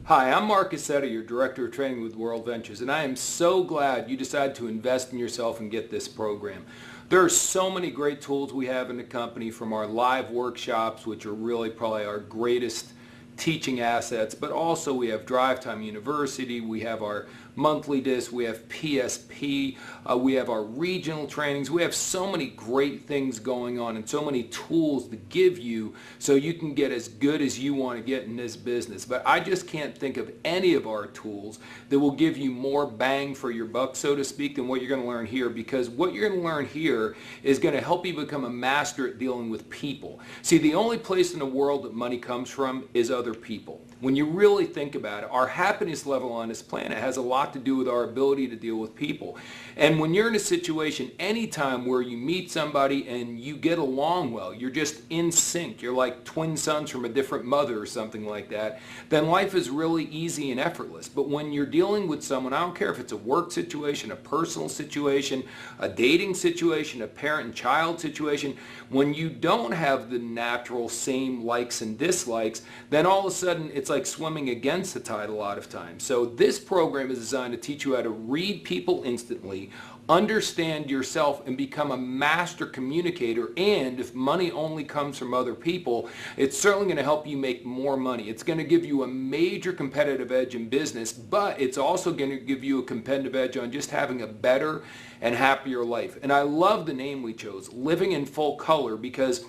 Hi, I'm Mark Cassetta, your Director of Training with World Ventures, and I am so glad you decided to invest in yourself and get this program. There are so many great tools we have in the company, from our live workshops, which are really probably our greatest teaching assets, but also we have Drive Time University, we have our monthly disc, we have PSP, we have our regional trainings. We have so many great things going on and so many tools to give you so you can get as good as you want to get in this business. But I just can't think of any of our tools that will give you more bang for your buck, so to speak, than what you're going to learn here, because what you're going to learn here is going to help you become a master at dealing with people. See, the only place in the world that money comes from is other people. When you really think about it, our happiness level on this planet has a lot to do with our ability to deal with people. And when you're in a situation, anytime where you meet somebody and you get along well, you're just in sync, you're like twin sons from a different mother or something like that, then life is really easy and effortless. But when you're dealing with someone, I don't care if it's a work situation, a personal situation, a dating situation, a parent and child situation, when you don't have the natural same likes and dislikes, then all of a sudden it's like swimming against the tide a lot of times. So this program is designed to teach you how to read people instantly, understand yourself, and become a master communicator. And if money only comes from other people, it's certainly going to help you make more money. It's going to give you a major competitive edge in business, but it's also going to give you a competitive edge on just having a better and happier life. And I love the name we chose, Living in Full Color, because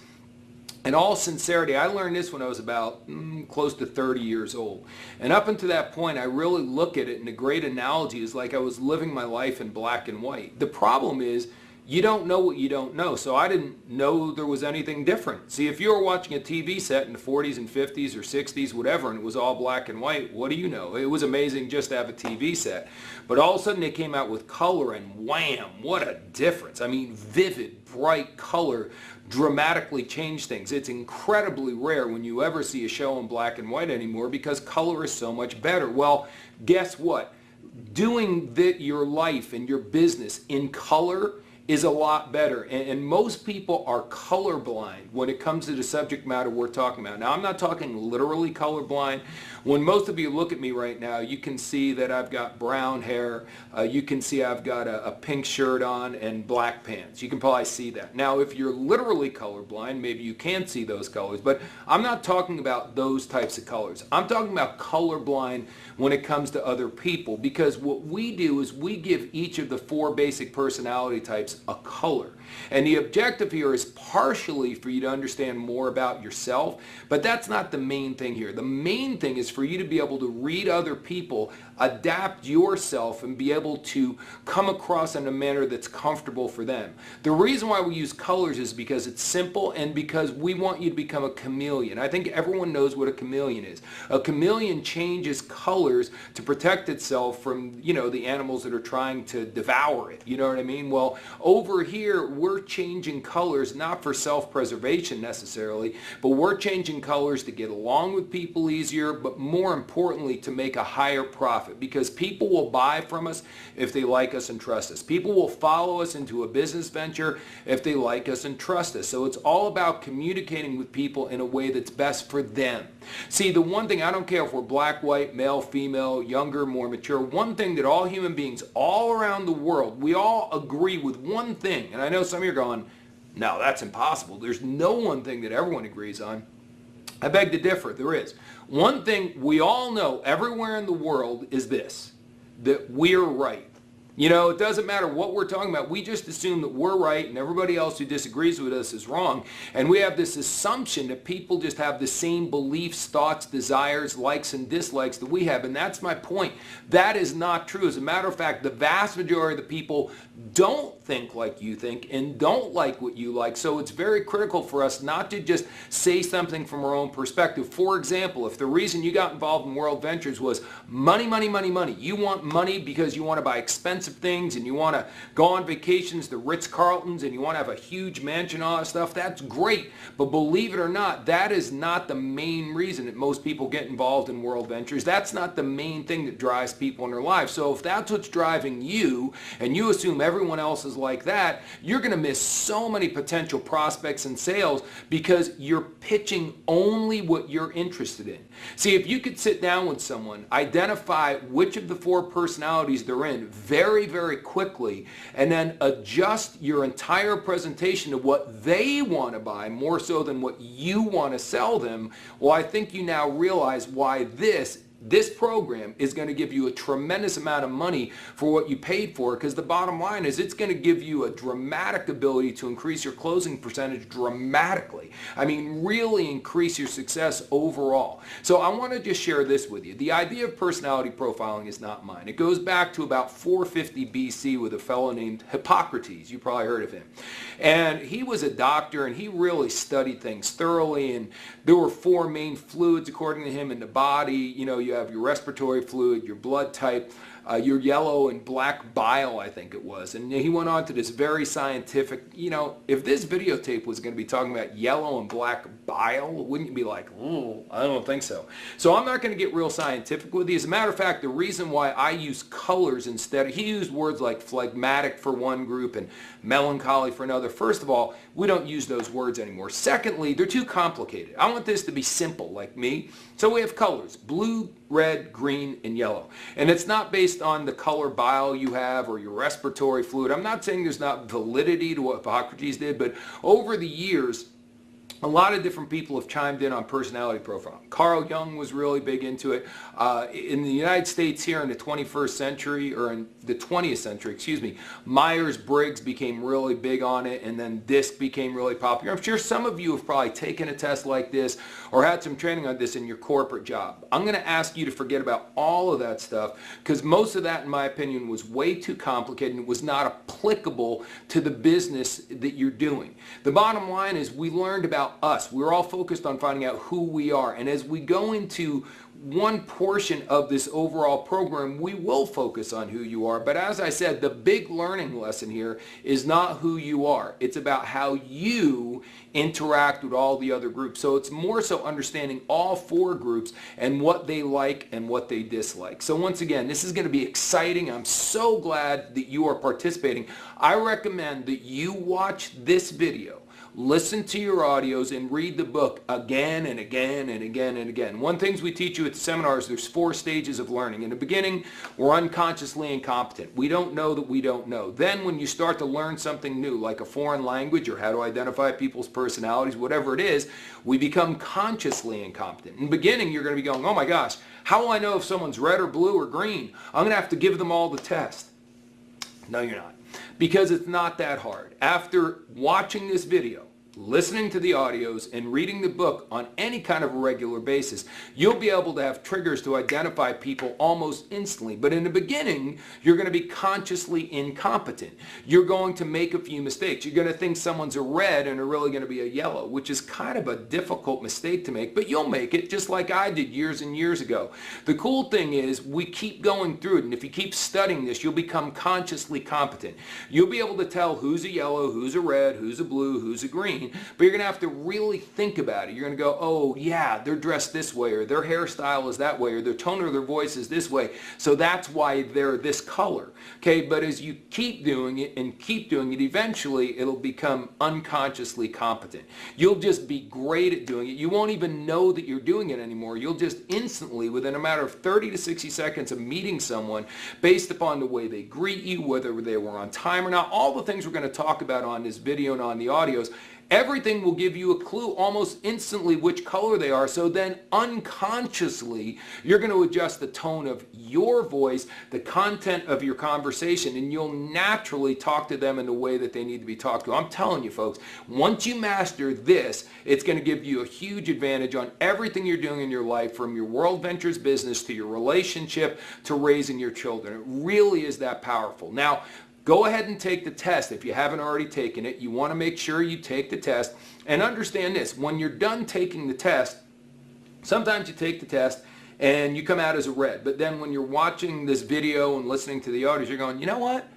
in all sincerity, I learned this when I was about close to 30 years old. And up until that point, I really look at it, and the great analogy is like I was living my life in black and white. The problem is, you don't know what you don't know. So I didn't know there was anything different. See, if you were watching a TV set in the 40s and 50s or 60s, whatever, and it was all black and white, what do you know? It was amazing just to have a TV set. But all of a sudden they came out with color, and wham, what a difference. I mean, vivid, bright color dramatically changed things. It's incredibly rare when you ever see a show in black and white anymore because color is so much better. Well, guess what? Doing your life and your business in color is a lot better, and most people are colorblind when it comes to the subject matter we're talking about. Now, I'm not talking literally colorblind. When most of you look at me right now, you can see that I've got brown hair, you can see I've got a pink shirt on and black pants. You can probably see that. Now, if you're literally colorblind, maybe you can't see those colors, but I'm not talking about those types of colors. I'm talking about colorblind when it comes to other people, because what we do is we give each of the 4 basic personality types a color. And the objective here is partially for you to understand more about yourself, but that's not the main thing here. The main thing is for you to be able to read other people, adapt yourself, and be able to come across in a manner that's comfortable for them. The reason why we use colors is because it's simple and because we want you to become a chameleon. I think everyone knows what a chameleon is. A chameleon changes colors to protect itself from, the animals that are trying to devour it. You know what I mean? Well, over here, we're changing colors not for self-preservation necessarily, but we're changing colors to get along with people easier, but more importantly, to make a higher profit, because people will buy from us if they like us and trust us. People will follow us into a business venture if they like us and trust us. So it's all about communicating with people in a way that's best for them. See, the one thing, I don't care if we're black, white, male, female, younger, more mature, one thing that all human beings all around the world, we all agree with one thing, and I know some of you are going, no, that's impossible. There's no one thing that everyone agrees on. I beg to differ. There is. One thing we all know everywhere in the world is this, that we're right. It doesn't matter what we're talking about. We just assume that we're right and everybody else who disagrees with us is wrong. And we have this assumption that people just have the same beliefs, thoughts, desires, likes, and dislikes that we have. And that's my point. That is not true. As a matter of fact, the vast majority of the people don't think like you think and don't like what you like. So it's very critical for us not to just say something from our own perspective. For example, if the reason you got involved in World Ventures was money, money, money, money, you want money because you want to buy expensive expensive things and you want to go on vacations to Ritz-Carltons and you want to have a huge mansion and all that stuff, that's great. But believe it or not, that is not the main reason that most people get involved in World Ventures. That's not the main thing that drives people in their lives. So if that's what's driving you and you assume everyone else is like that, you're going to miss so many potential prospects and sales because you're pitching only what you're interested in. See, if you could sit down with someone, identify which of the 4 personalities they're in very, very quickly, and then adjust your entire presentation to what they want to buy more so than what you want to sell them, well, I think you now realize why this program is going to give you a tremendous amount of money for what you paid for, because the bottom line is it's going to give you a dramatic ability to increase your closing percentage dramatically. I mean, really increase your success overall. So I want to just share this with you. The idea of personality profiling is not mine. It goes back to about 450 BC with a fellow named Hippocrates. You probably heard of him. And he was a doctor and he really studied things thoroughly, and there were 4 main fluids according to him in the body. You have your respiratory fluid, your blood type, your yellow and black bile, I think it was. And he went on to this very scientific, if this videotape was going to be talking about yellow and black bile, wouldn't you be like, oh, I don't think so. So I'm not going to get real scientific with you. As a matter of fact, the reason why I use colors instead, he used words like phlegmatic for one group and melancholy for another. First of all, we don't use those words anymore. Secondly, they're too complicated. I want this to be simple, like me. So we have colors: blue, red, green, and yellow. And it's not based on the color bile you have or your respiratory fluid. I'm not saying there's not validity to what Hippocrates did, but over the years, a lot of different people have chimed in on personality profiling. Carl Jung was really big into it. In the United States here in the 21st century, or in the 20th century, excuse me, Myers-Briggs became really big on it, and then DISC became really popular. I'm sure some of you have probably taken a test like this or had some training on this in your corporate job. I'm going to ask you to forget about all of that stuff, because most of that, in my opinion, was way too complicated and it was not applicable to the business that you're doing. The bottom line is we learned about us. We're all focused on finding out who we are, and as we go into one portion of this overall program, we will focus on who you are. But as I said, the big learning lesson here is not who you are. It's about how you interact with all the other groups. So it's more so understanding all 4 groups and what they like and what they dislike. So once again, this is going to be exciting. I'm so glad that you are participating. I recommend that you watch this video, listen to your audios, and read the book again and again and again and again. One thing we teach you at the seminars, there's 4 stages of learning. In the beginning, we're unconsciously incompetent. We don't know that we don't know. Then when you start to learn something new, like a foreign language or how to identify people's personalities, whatever it is, we become consciously incompetent. In the beginning, you're going to be going, oh my gosh, how will I know if someone's red or blue or green? I'm going to have to give them all the test. No, you're not. Because it's not that hard. After watching this video, listening to the audios, and reading the book on any kind of a regular basis, you'll be able to have triggers to identify people almost instantly. But in the beginning, you're going to be consciously incompetent. You're going to make a few mistakes. You're going to think someone's a red and they're really going to be a yellow, which is kind of a difficult mistake to make, but you'll make it just like I did years and years ago. The cool thing is we keep going through it, and if you keep studying this, you'll become consciously competent. You'll be able to tell who's a yellow, who's a red, who's a blue, who's a green. But you're going to have to really think about it. You're going to go, oh yeah, they're dressed this way, or their hairstyle is that way, or their tone of their voice is this way, so that's why they're this color. Okay, but as you keep doing it and keep doing it, eventually it'll become unconsciously competent. You'll just be great at doing it. You won't even know that you're doing it anymore. You'll just instantly, within a matter of 30 to 60 seconds of meeting someone, based upon the way they greet you, whether they were on time or not, all the things we're going to talk about on this video and on the audios, everything will give you a clue almost instantly which color they are. So then unconsciously, you're going to adjust the tone of your voice, the content of your conversation, and you'll naturally talk to them in the way that they need to be talked to. I'm telling you folks, once you master this, it's going to give you a huge advantage on everything you're doing in your life, from your World Ventures business to your relationship to raising your children. It really is that powerful. Now, go ahead and take the test if you haven't already taken it. You want to make sure you take the test, and understand this: when you're done taking the test, sometimes you take the test and you come out as a red. But then when you're watching this video and listening to the audio, you're going, you know what?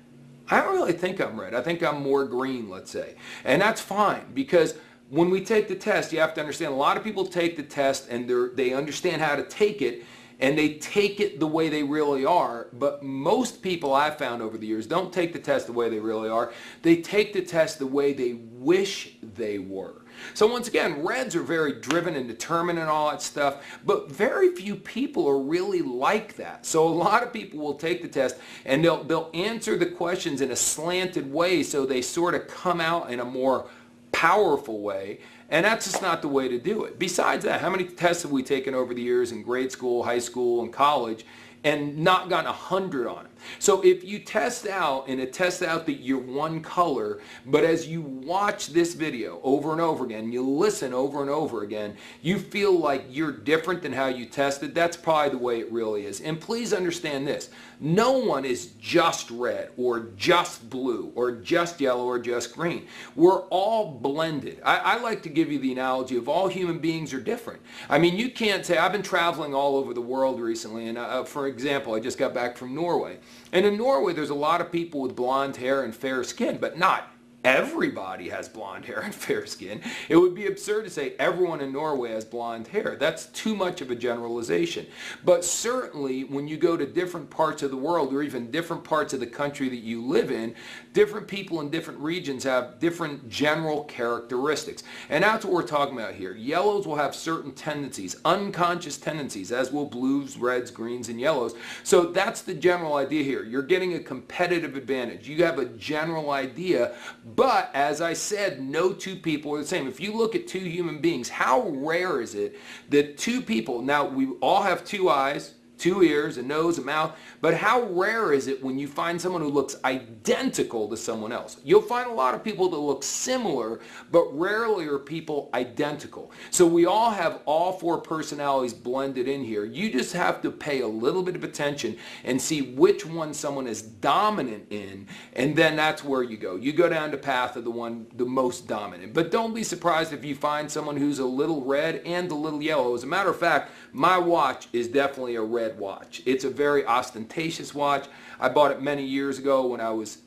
I don't really think I'm red. I think I'm more green, let's say. And that's fine, because when we take the test, you have to understand a lot of people take the test and they understand how to take it, and they take it the way they really are. But most people I've found over the years don't take the test the way they really are. They take the test the way they wish they were. So once again, reds are very driven and determined and all that stuff, but very few people are really like that. So a lot of people will take the test and they'll answer the questions in a slanted way, so they sort of come out in a more powerful way, and that's just not the way to do it. Besides that, how many tests have we taken over the years in grade school, high school, and college and not gotten 100 on them? So if you test out and it tests out that you're one color, but as you watch this video over and over again, you listen over and over again, you feel like you're different than how you tested, that's probably the way it really is. And please understand this, no one is just red or just blue or just yellow or just green. We're all blended. I like to give you the analogy of all human beings are different. I mean, you can't say, I've been traveling all over the world recently, and for example, I just got back from Norway. And in Norway, there's a lot of people with blonde hair and fair skin, but not everybody has blonde hair and fair skin. It would be absurd to say everyone in Norway has blonde hair. That's too much of a generalization. But certainly when you go to different parts of the world, or even different parts of the country that you live in, different people in different regions have different general characteristics. And that's what we're talking about here. Yellows will have certain tendencies, unconscious tendencies, as will blues, reds, greens, and yellows. So that's the general idea here. You're getting a competitive advantage. You have a general idea. But as I said, no two people are the same. If you look at two human beings, how rare is it that two people, now we all have two eyes, two ears, a nose, a mouth, but how rare is it when you find someone who looks identical to someone else? You'll find a lot of people that look similar, but rarely are people identical. So we all have all four personalities blended in here. You just have to pay a little bit of attention and see which one someone is dominant in, and then that's where you go. You go down the path of the most dominant. But don't be surprised if you find someone who's a little red and a little yellow. As a matter of fact, my watch is definitely a red watch. It's a very ostentatious watch. I bought it many years ago when I was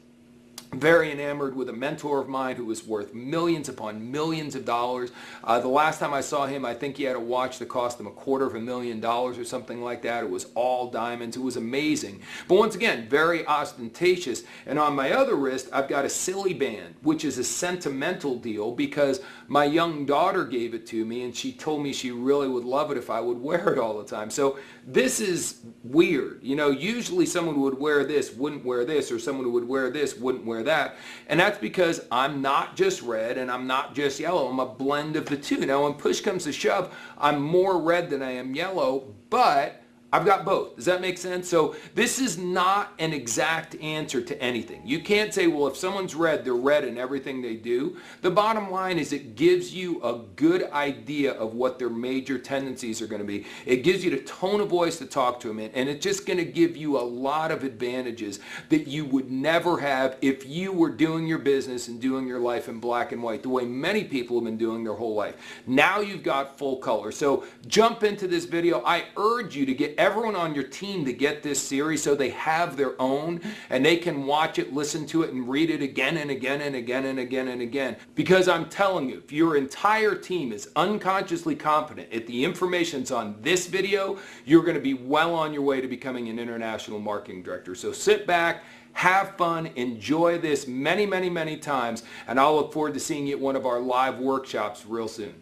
very enamored with a mentor of mine who was worth millions upon millions of dollars. The last time I saw him, I think he had a watch that cost him $250,000 or something like that. It was all diamonds. It was amazing. But once again, very ostentatious. And on my other wrist, I've got a silly band, which is a sentimental deal because my young daughter gave it to me and she told me she really would love it if I would wear it all the time. So this is weird. You know, usually someone who would wear this wouldn't wear this, or someone who would wear this wouldn't wear that. And that's because I'm not just red and I'm not just yellow. I'm a blend of the two. Now when push comes to shove, I'm more red than I am yellow, but I've got both. Does that make sense? So this is not an exact answer to anything. You can't say, well, if someone's red, they're red in everything they do. The bottom line is it gives you a good idea of what their major tendencies are going to be. It gives you the tone of voice to talk to them in, and it's just going to give you a lot of advantages that you would never have if you were doing your business and doing your life in black and white, the way many people have been doing their whole life. Now you've got full color. So jump into this video. I urge you to get everyone on your team to get this series so they have their own and they can watch it, listen to it, and read it again and again and again and again and again. Because I'm telling you, if your entire team is unconsciously competent at the information that's on this video, you're going to be well on your way to becoming an international marketing director. So sit back, have fun, enjoy this many, many, many times, and I'll look forward to seeing you at one of our live workshops real soon.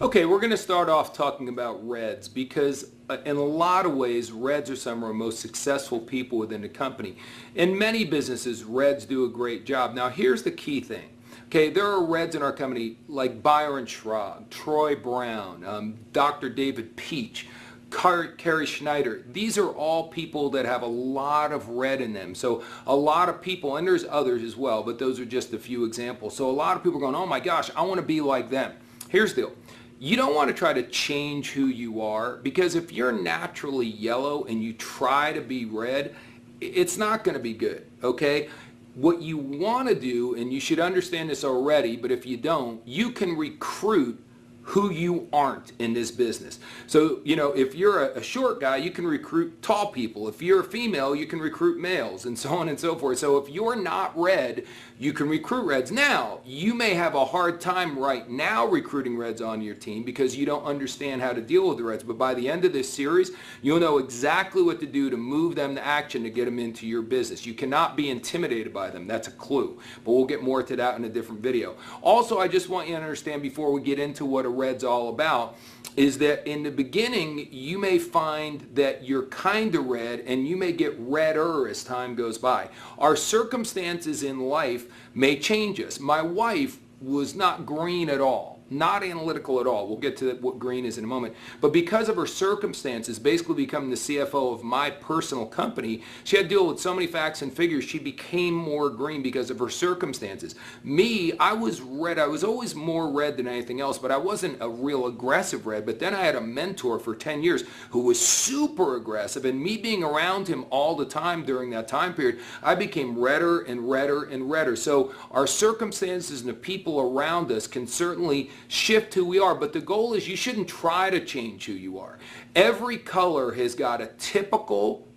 Okay, we're going to start off talking about reds because in a lot of ways, reds are some of our most successful people within the company. In many businesses, reds do a great job. Now, here's the key thing. Okay, there are reds in our company like Byron Schrag, Troy Brown, Dr. David Peach, Carrie Schneider. These are all people that have a lot of red in them. So a lot of people, and there's others as well, but those are just a few examples. So a lot of people are going, oh my gosh, I want to be like them. Here's the deal. You don't want to try to change who you are, because if you're naturally yellow and you try to be red, it's not going to be good, okay? What you want to do, and you should understand this already, but if you don't, you can recruit who you aren't in this business. So, if you're a short guy, you can recruit tall people. If you're a female, you can recruit males, and so on and so forth. So if you're not red, you can recruit reds. Now, you may have a hard time right now recruiting reds on your team because you don't understand how to deal with the reds. But by the end of this series, you'll know exactly what to do to move them to action to get them into your business. You cannot be intimidated by them. That's a clue. But we'll get more to that in a different video. Also, I just want you to understand before we get into what a red's all about is that in the beginning, you may find that you're kind of red and you may get redder as time goes by. Our circumstances in life may change us. My wife was not green at all, not analytical at all. We'll get to what green is in a moment. But because of her circumstances, basically becoming the CFO of my personal company, she had to deal with so many facts and figures, she became more green because of her circumstances. Me, I was red. I was always more red than anything else, but I wasn't a real aggressive red. But then I had a mentor for 10 years who was super aggressive, and me being around him all the time during that time period, I became redder and redder and redder. So our circumstances and the people around us can certainly shift who we are, but the goal is you shouldn't try to change who you are. Every color has got a typical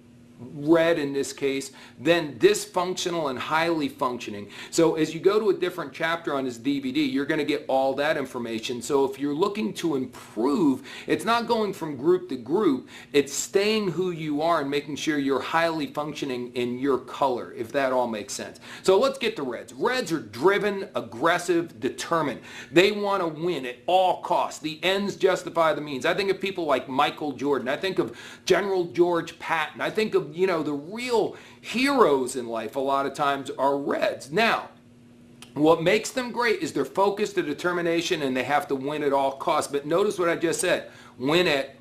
red in this case, then dysfunctional and highly functioning. So as you go to a different chapter on this DVD, you're going to get all that information. So if you're looking to improve, it's not going from group to group, it's staying who you are and making sure you're highly functioning in your color, if that all makes sense. So let's get to reds. Reds are driven, aggressive, determined. They want to win at all costs. The ends justify the means. I think of people like Michael Jordan. I think of General George Patton. I think of the real heroes in life a lot of times are reds. Now, what makes them great is their focus, their determination, and they have to win at all costs. But notice what I just said, win at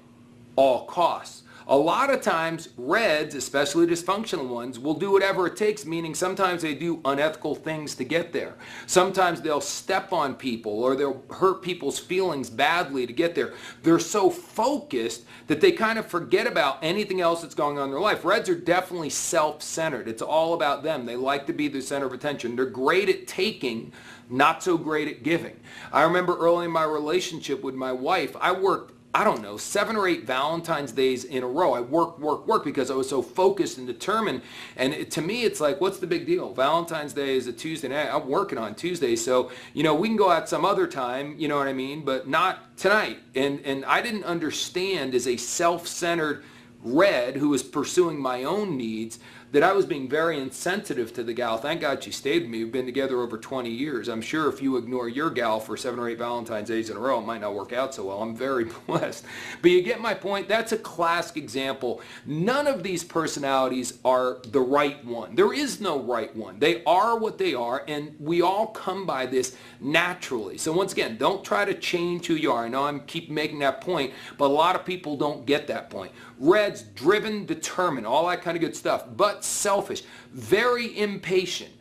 all costs. A lot of times, reds, especially dysfunctional ones, will do whatever it takes, meaning sometimes they do unethical things to get there. Sometimes they'll step on people or they'll hurt people's feelings badly to get there. They're so focused that they kind of forget about anything else that's going on in their life. Reds are definitely self-centered. It's all about them. They like to be the center of attention. They're great at taking, not so great at giving. I remember early in my relationship with my wife, I worked 7 or 8 Valentine's days in a row. I work because I was so focused and determined. And to me, it's like, what's the big deal? Valentine's Day is a Tuesday night. I'm working on Tuesday. So, we can go out some other time, you know what I mean? But not tonight. And I didn't understand as a self-centered red who was pursuing my own needs that I was being very insensitive to the gal. Thank God she stayed with me. We've been together over 20 years. I'm sure if you ignore your gal for 7 or 8 Valentine's days in a row, it might not work out so well. I'm very blessed. But you get my point. That's a classic example. None of these personalities are the right one. There is no right one. They are what they are, and we all come by this naturally. So once again, don't try to change who you are. I know I keep making that point, but a lot of people don't get that point. Reds, driven, determined, all that kind of good stuff, but selfish, very impatient.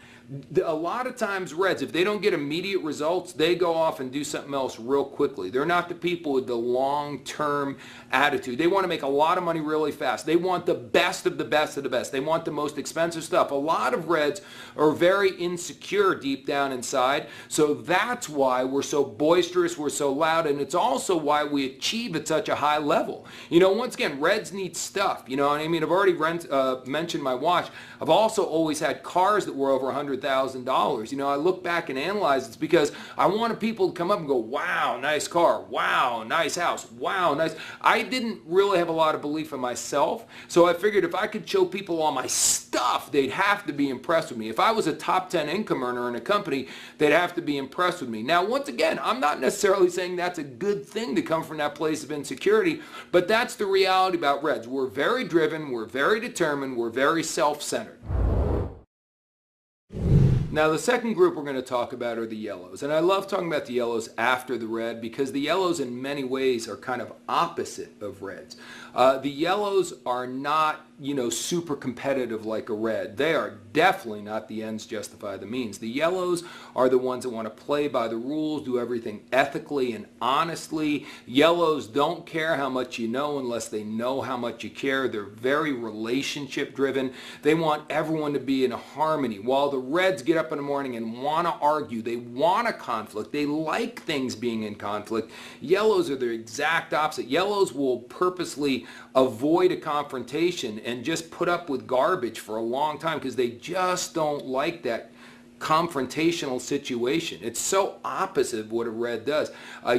A lot of times reds, if they don't get immediate results, they go off and do something else real quickly. They're not the people with the long-term attitude. They want to make a lot of money really fast. They want the best of the best of the best. They want the most expensive stuff. A lot of reds are very insecure deep down inside, so that's why we're so boisterous, we're so loud, and it's also why we achieve at such a high level. Once again, reds need stuff. You know what I mean? I've already mentioned my watch. I've also always had cars that were over $100,000. I look back and analyze it's because I wanted people to come up and go, wow, nice car, wow, nice house, wow, nice. I didn't really have a lot of belief in myself, so I figured if I could show people all my stuff, they'd have to be impressed with me. If I was a top 10 income earner in a company, they'd have to be impressed with me. Now, once again, I'm not necessarily saying that's a good thing to come from that place of insecurity, but that's the reality about reds. We're very driven, we're very determined, we're very self-centered. Now, the second group we're going to talk about are the yellows. And I love talking about the yellows after the red because the yellows in many ways are kind of opposite of reds. The yellows are not, super competitive like a red. They are definitely not the ends justify the means. The yellows are the ones that want to play by the rules, do everything ethically and honestly. Yellows don't care how much you know unless they know how much you care. They're very relationship driven. They want everyone to be in harmony. While the reds get up up in the morning and want to argue. They want a conflict. They like things being in conflict. Yellows are the exact opposite. Yellows will purposely avoid a confrontation and just put up with garbage for a long time because they just don't like that confrontational situation. It's so opposite of what a red does.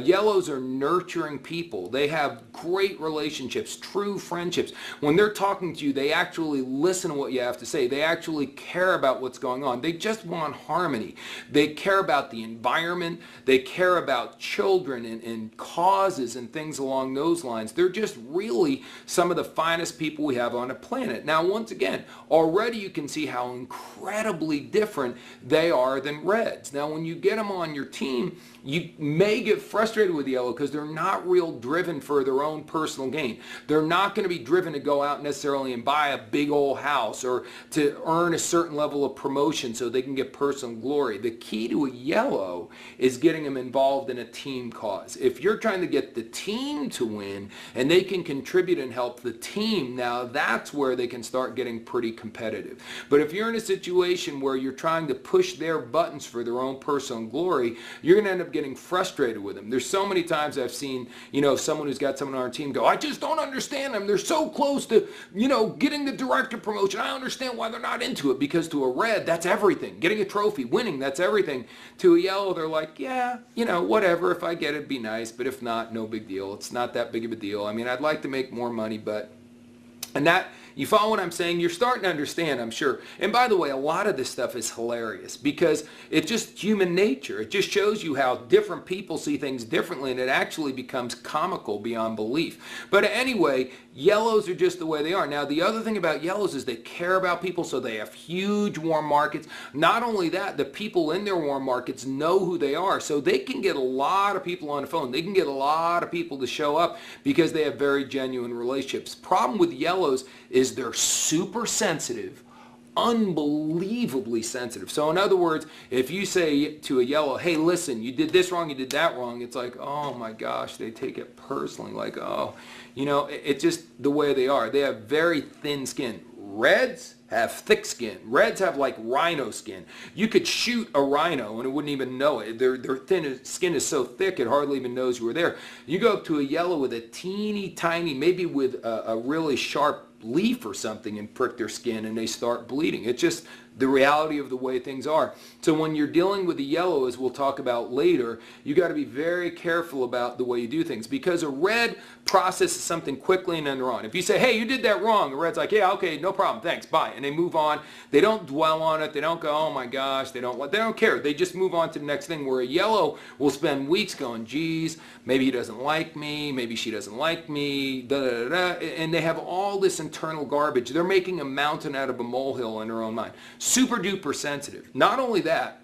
Yellows are nurturing people. They have great relationships, true friendships. When they're talking to you, they actually listen to what you have to say. They actually care about what's going on. They just want harmony. They care about the environment. They care about children and causes and things along those lines. They're just really some of the finest people we have on the planet. Now, once again, already you can see how incredibly different they are than reds. Now, when you get them on your team, you may get frustrated with yellow because they're not real driven for their own personal gain. They're not going to be driven to go out necessarily and buy a big old house or to earn a certain level of promotion so they can get personal glory. The key to a yellow is getting them involved in a team cause. If you're trying to get the team to win and they can contribute and help the team, now that's where they can start getting pretty competitive. But if you're in a situation where you're trying to push their buttons for their own personal glory, you're going to end up getting frustrated with them. There's so many times I've seen, someone who's got someone on our team go, I just don't understand them. They're so close to, getting the director promotion. I understand why they're not into it, because to a red, that's everything. Getting a trophy, winning, that's everything. To a yellow, they're like, yeah, whatever. If I get it, it'd be nice. But if not, no big deal. It's not that big of a deal. I mean, I'd like to make more money, but, and that, you follow what I'm saying? You're starting to understand, I'm sure. And by the way, a lot of this stuff is hilarious because it's just human nature. It just shows you how different people see things differently, and it actually becomes comical beyond belief. But anyway, yellows are just the way they are. Now, the other thing about yellows is they care about people, so they have huge warm markets. Not only that, the people in their warm markets know who they are, so they can get a lot of people on the phone. They can get a lot of people to show up because they have very genuine relationships. Problem with yellows is they're super sensitive, unbelievably sensitive. So in other words, if you say to a yellow, hey, listen, you did this wrong, you did that wrong, it's like, oh my gosh, they take it personally, like, oh, it's just the way they are. They have very thin skin. Reds have thick skin. Reds have like rhino skin. You could shoot a rhino and it wouldn't even know it. Their thin skin is so thick it hardly even knows you were there. You go up to a yellow with a teeny tiny, maybe with a really sharp leaf or something, and prick their skin and they start bleeding. It's just the reality of the way things are. So when you're dealing with the yellow, as we'll talk about later, you got to be very careful about the way you do things, because a red processes something quickly and then they're on. If you say, hey, you did that wrong, a red's like, yeah, okay, no problem, thanks, bye, and they move on. They don't dwell on it. They don't go, oh my gosh, they don't care. They just move on to the next thing, where a yellow will spend weeks going, geez, maybe he doesn't like me, maybe she doesn't like me, da da da da, and they have all this internal garbage. They're making a mountain out of a molehill in their own mind. Super duper sensitive. Not only that,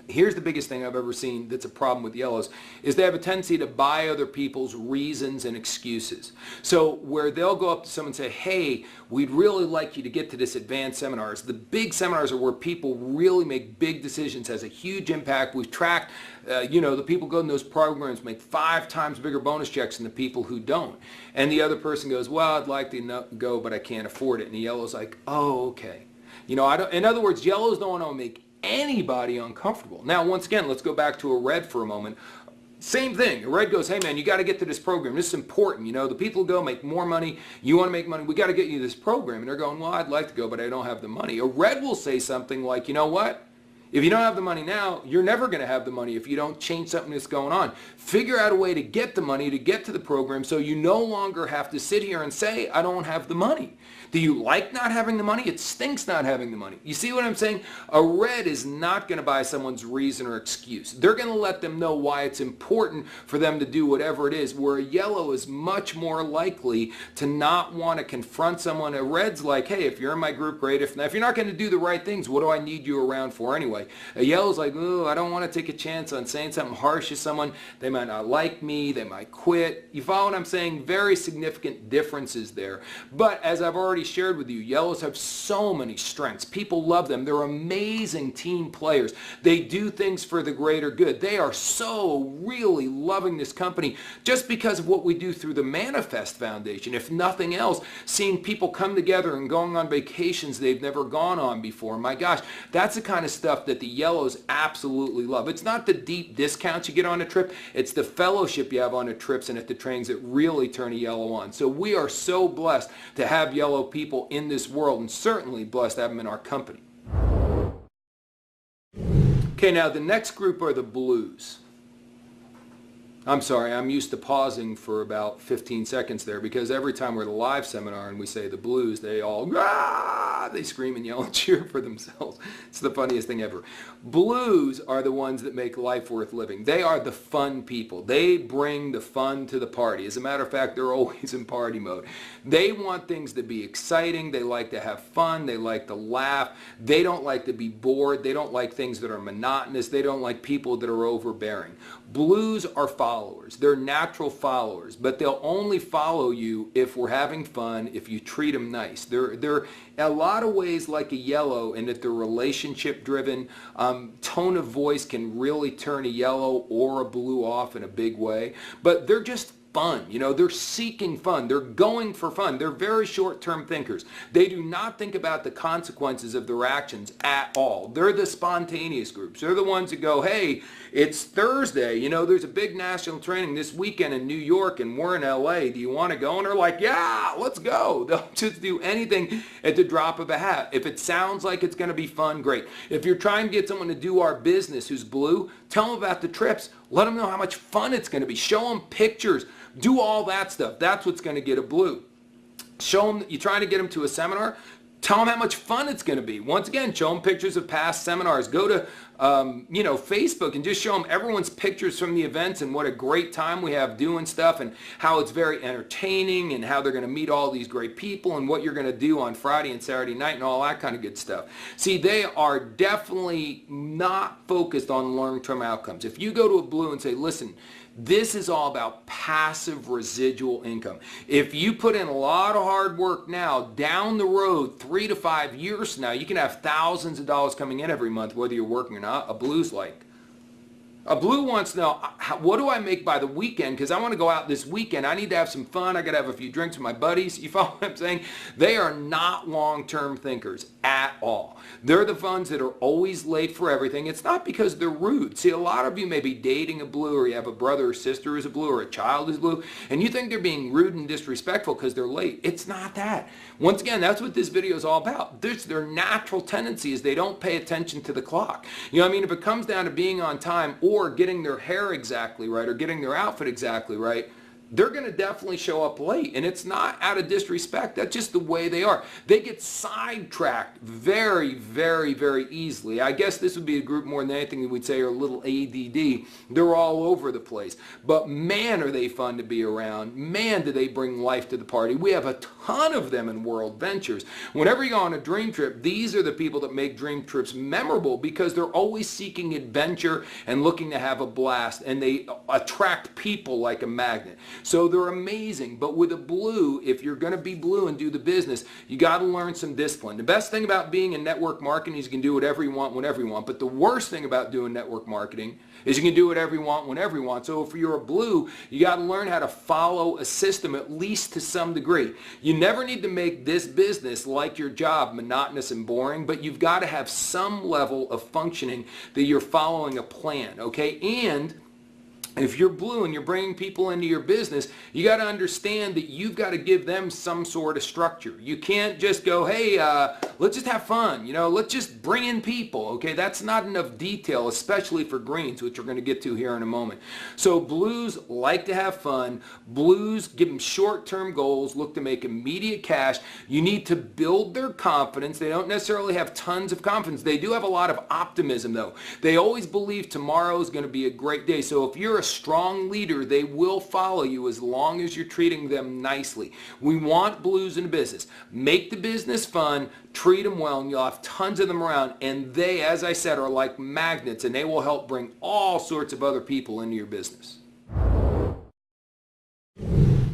here's the biggest thing I've ever seen that's a problem with yellows, is they have a tendency to buy other people's reasons and excuses. So where they'll go up to someone and say, hey, we'd really like you to get to this advanced seminars. The big seminars are where people really make big decisions, has a huge impact. We've tracked, the people go in those programs make 5 times bigger bonus checks than the people who don't. And the other person goes, well, I'd like to go, but I can't afford it. And the yellow's like, oh, okay. In other words, yellows don't want to make anybody uncomfortable. Now, once again, let's go back to a red for a moment. Same thing. A red goes, hey man, you got to get to this program. This is important. The people go make more money. You want to make money. We got to get you this program. And they're going, well, I'd like to go, but I don't have the money. A red will say something like, you know what? If you don't have the money now, you're never going to have the money if you don't change something that's going on. Figure out a way to get the money, to get to the program, so you no longer have to sit here and say, I don't have the money. Do you like not having the money? It stinks not having the money. You see what I'm saying? A red is not going to buy someone's reason or excuse. They're going to let them know why it's important for them to do whatever it is, where a yellow is much more likely to not want to confront someone. A red's like, hey, if you're in my group, great. If you're not going to do the right things, what do I need you around for anyway? A yellow's like, oh, I don't want to take a chance on saying something harsh to someone. They might not like me. They might quit. You follow what I'm saying? Very significant differences there. But as I've already shared with you, yellows have so many strengths. People love them. They're amazing team players. They do things for the greater good. They are so really loving this company just because of what we do through the Manifest Foundation. If nothing else, seeing people come together and going on vacations they've never gone on before. My gosh, that's the kind of stuff that that the yellows absolutely love. It's not the deep discounts you get on a trip, it's the fellowship you have on the trips and at the trainings that really turn a yellow on. So we are so blessed to have yellow people in this world, and certainly blessed to have them in our company. Okay, now the next group are the blues. I'm sorry, I'm used to pausing for about 15 seconds there, because every time we're at a live seminar and we say the blues, they all, they scream and yell and cheer for themselves. It's the funniest thing ever. Blues are the ones that make life worth living. They are the fun people. They bring the fun to the party. As a matter of fact, they're always in party mode. They want things to be exciting. They like to have fun. They like to laugh. They don't like to be bored. They don't like things that are monotonous. They don't like people that are overbearing. Blues are followers. They're natural followers, but they'll only follow you if we're having fun, if you treat them nice. They're a lot of ways like a yellow in that they're relationship driven. Tone of voice can really turn a yellow or a blue off in a big way, but they're just fun. You know, they're seeking fun. They're going for fun. They're very short-term thinkers. They do not think about the consequences of their actions at all. They're the spontaneous groups. They're the ones that go, hey, it's Thursday. You know, there's a big national training this weekend in New York and we're in LA. Do you want to go? And they're like, yeah, let's go. They'll just do anything at the drop of a hat. If it sounds like it's going to be fun, great. If you're trying to get someone to do our business who's blue, tell them about the trips. Let them know how much fun it's going to be. Show them pictures. Do all that stuff. That's what's going to get a blue. Show them that you're trying to get them to a seminar. Tell them how much fun it's going to be. Once again, show them pictures of past seminars. Go to Facebook and just show them everyone's pictures from the events and what a great time we have doing stuff and how it's very entertaining and how they're going to meet all these great people and what you're going to do on Friday and Saturday night and all that kind of good stuff. See, they are definitely not focused on long-term outcomes. If you go to a blue and say, listen, this is all about passive residual income. If you put in a lot of hard work now, down the road, 3 to 5 years from now, you can have thousands of dollars coming in every month, whether you're working or not. A blue's like. A blue wants to know, what do I make by the weekend? Because I want to go out this weekend. I need to have some fun. I got to have a few drinks with my buddies. You follow what I'm saying? They are not long-term thinkers at all. They're the ones that are always late for everything. It's not because they're rude. See, a lot of you may be dating a blue, or you have a brother or sister who's a blue, or a child who's blue, and you think they're being rude and disrespectful because they're late. It's not that. Once again, that's what this video is all about. Their natural tendency is they don't pay attention to the clock. You know what I mean? If it comes down to being on time or getting their hair exactly right or getting their outfit exactly right, they're going to definitely show up late. And it's not out of disrespect. That's just the way they are. They get sidetracked very, very, very easily. I guess this would be a group more than anything that we'd say are a little ADD. They're all over the place. But man, are they fun to be around. Man, do they bring life to the party. We have a ton of them in World Ventures. Whenever you go on a dream trip, these are the people that make dream trips memorable because they're always seeking adventure and looking to have a blast. And they attract people like a magnet. So they're amazing. But with a blue, if you're going to be blue and do the business, you got to learn some discipline. The best thing about being in network marketing is you can do whatever you want, whenever you want. But the worst thing about doing network marketing is you can do whatever you want, whenever you want. So if you're a blue, you got to learn how to follow a system, at least to some degree. You never need to make this business, like your job, monotonous and boring, but you've got to have some level of functioning that you're following a plan, okay? And if you're blue and you're bringing people into your business, you got to understand that you've got to give them some sort of structure. You can't just go, hey, let's just have fun. You know, let's just bring in people. Okay, that's not enough detail, especially for greens, which we're going to get to here in a moment. So blues like to have fun. Blues give them short-term goals, look to make immediate cash. You need to build their confidence. They don't necessarily have tons of confidence. They do have a lot of optimism, though. They always believe tomorrow is going to be a great day. So if you're a strong leader, they will follow you as long as you're treating them nicely. We want blues in business. Make the business fun, treat them well, and you'll have tons of them around. And they, as I said, are like magnets, and they will help bring all sorts of other people into your business.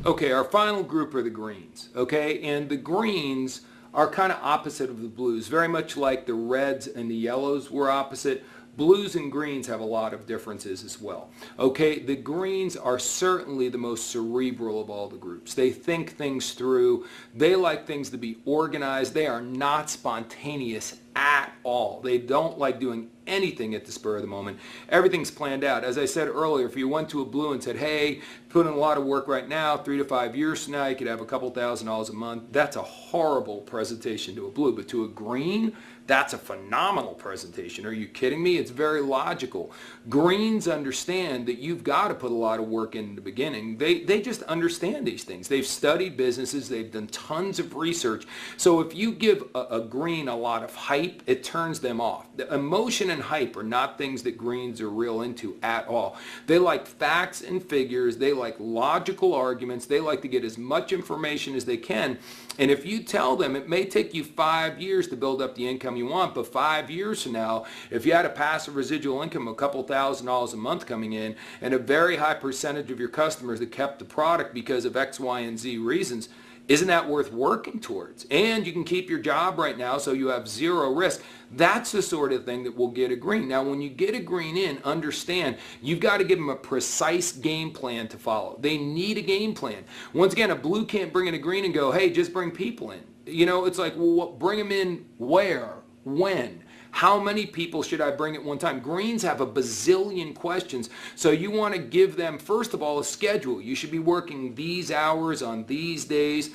Okay, our final group are the greens, okay? And the greens are kind of opposite of the blues, very much like the reds and the yellows were opposite. Blues and greens have a lot of differences as well. Okay, the greens are certainly the most cerebral of all the groups. They think things through. They like things to be organized. They are not spontaneous at all. They don't like doing anything at the spur of the moment. Everything's planned out. As I said earlier, if you went to a blue and said, hey, put in a lot of work right now, 3 to 5 years from now, you could have a couple $1,000s a month. That's a horrible presentation to a blue, but to a green, that's a phenomenal presentation. Are you kidding me? It's very logical. Greens understand that you've got to put a lot of work in the beginning. They just understand these things. They've studied businesses. They've done tons of research. So if you give a green a lot of hype, it turns them off. The emotion and hype are not things that greens are real into at all. They like facts and figures. They like logical arguments. They like to get as much information as they can. And if you tell them it may take you 5 years to build up the income you want, but 5 years from now, if you had a passive residual income of a couple $1,000s a month coming in and a very high percentage of your customers that kept the product because of X, Y, and Z reasons, isn't that worth working towards? And you can keep your job right now so you have zero risk. That's the sort of thing that will get a green. Now, when you get a green in, understand you've got to give them a precise game plan to follow. They need a game plan. Once again, a blue can't bring in a green and go, hey, just bring people in. You know, it's like, well, bring them in where? When? How many people should I bring at one time? Greens have a bazillion questions. So you want to give them, first of all, a schedule. You should be working these hours on these days.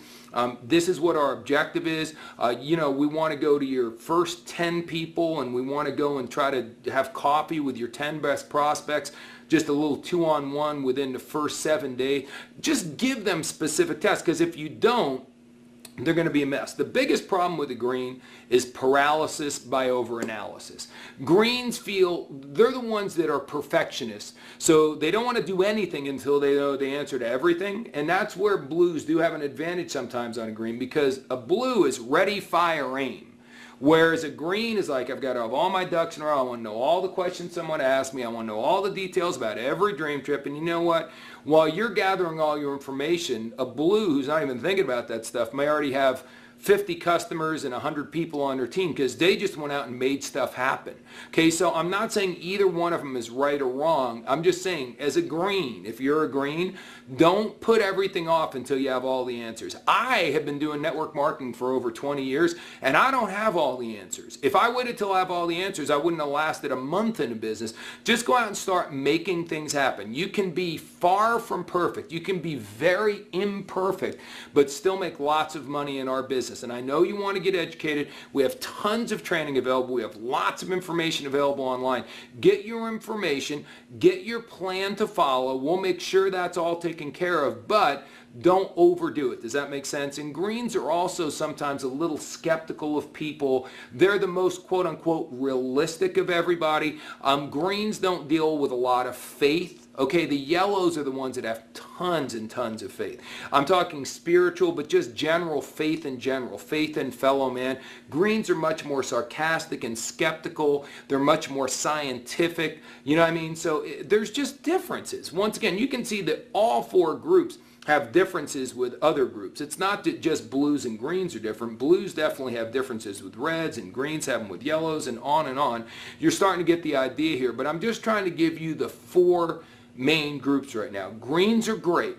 This is what our objective is. You know, we want to go to your first 10 people and we want to go and try to have coffee with your 10 best prospects. Just a little 2-on-1 within the first 7 days. Just give them specific tasks, because if you don't, they're going to be a mess. The biggest problem with the green is paralysis by overanalysis. Greens feel they're the ones that are perfectionists, so they don't want to do anything until they know the answer to everything, and that's where blues do have an advantage sometimes on a green, because a blue is ready, fire, aim. Whereas a green is like, I've got to have all my ducks in a row. I want to know all the questions someone asked me. I want to know all the details about every dream trip. And you know what? While you're gathering all your information, a blue who's not even thinking about that stuff may already have 50 customers and 100 people on their team because they just went out and made stuff happen. Okay, so I'm not saying either one of them is right or wrong. I'm just saying, as a green, if you're a green, don't put everything off until you have all the answers. I have been doing network marketing for over 20 years and I don't have all the answers. If I waited till I have all the answers, I wouldn't have lasted a month in a business. Just go out and start making things happen. You can be far from perfect. You can be very imperfect, but still make lots of money in our business. And I know you want to get educated. We have tons of training available. We have lots of information available online. Get your information, get your plan to follow. We'll make sure that's all taken care of, but don't overdo it. Does that make sense? And greens are also sometimes a little skeptical of people. They're the most quote unquote realistic of everybody. Greens don't deal with a lot of faith. Okay, the yellows are the ones that have tons and tons of faith. I'm talking spiritual, but just general faith in general, faith in fellow man. Greens are much more sarcastic and skeptical. They're much more scientific. You know what I mean? So there's just differences. Once again, you can see that all four groups have differences with other groups. It's not that just blues and greens are different. Blues definitely have differences with reds, and greens have them with yellows, and on and on. You're starting to get the idea here, but I'm just trying to give you the four main groups right now. Greens are great.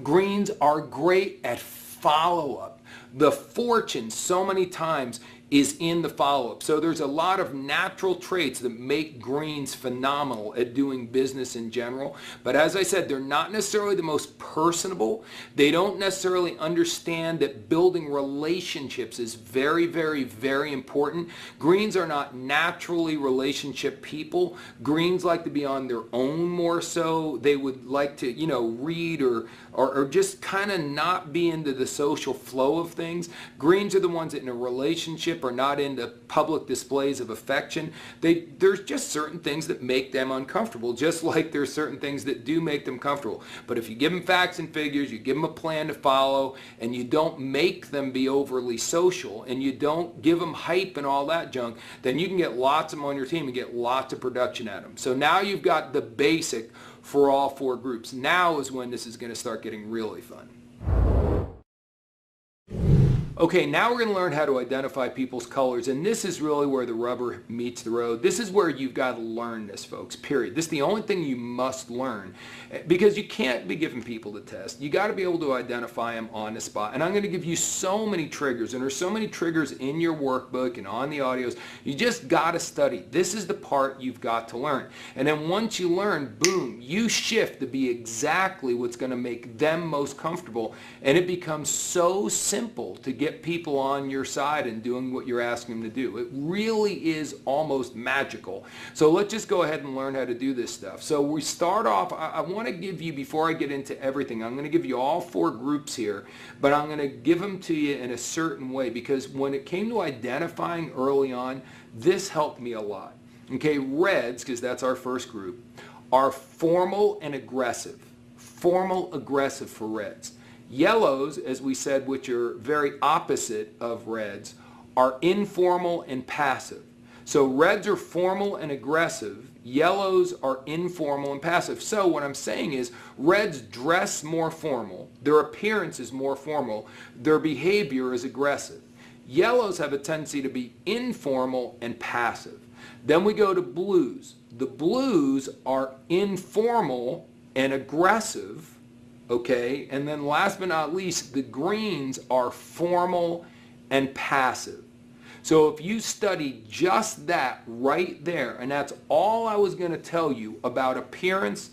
Greens are great at follow-up. The fortune so many times is in the follow-up. So there's a lot of natural traits that make greens phenomenal at doing business in general. But as I said, they're not necessarily the most personable. They don't necessarily understand that building relationships is very, very, very important. Greens are not naturally relationship people. Greens like to be on their own more so. They would like to, you know, read or just kind of not be into the social flow of things. Greens are the ones that in a relationship are not into public displays of affection. There's just certain things that make them uncomfortable, just like there's certain things that do make them comfortable. But if you give them facts and figures, you give them a plan to follow, and you don't make them be overly social, and you don't give them hype and all that junk, then you can get lots of them on your team and get lots of production at them. So now you've got the basic for all four groups. Now is when this is going to start getting really fun. Okay, now we're going to learn how to identify people's colors, and this is really where the rubber meets the road. This is where you've got to learn this, folks, period. This is the only thing you must learn, because you can't be giving people the test. You got to be able to identify them on the spot, and I'm going to give you so many triggers, and there's so many triggers in your workbook and on the audios. You just got to study. This is the part you've got to learn, and then once you learn, boom, you shift to be exactly what's going to make them most comfortable, and it becomes so simple to get people on your side and doing what you're asking them to do. It really is almost magical. So let's just go ahead and learn how to do this stuff. So we start off, I want to give you, before I get into everything, I'm going to give you all 4 groups here, but I'm going to give them to you in a certain way, because when it came to identifying early on, this helped me a lot. Okay, reds, because that's our first group, are formal and aggressive. Formal, aggressive for reds. Yellows, as we said, which are very opposite of reds, are informal and passive. So reds are formal and aggressive. Yellows are informal and passive. So what I'm saying is reds dress more formal. Their appearance is more formal. Their behavior is aggressive. Yellows have a tendency to be informal and passive. Then we go to blues. The blues are informal and aggressive. Okay, and then last but not least, the greens are formal and passive. So if you study just that right there, and that's all I was going to tell you about appearance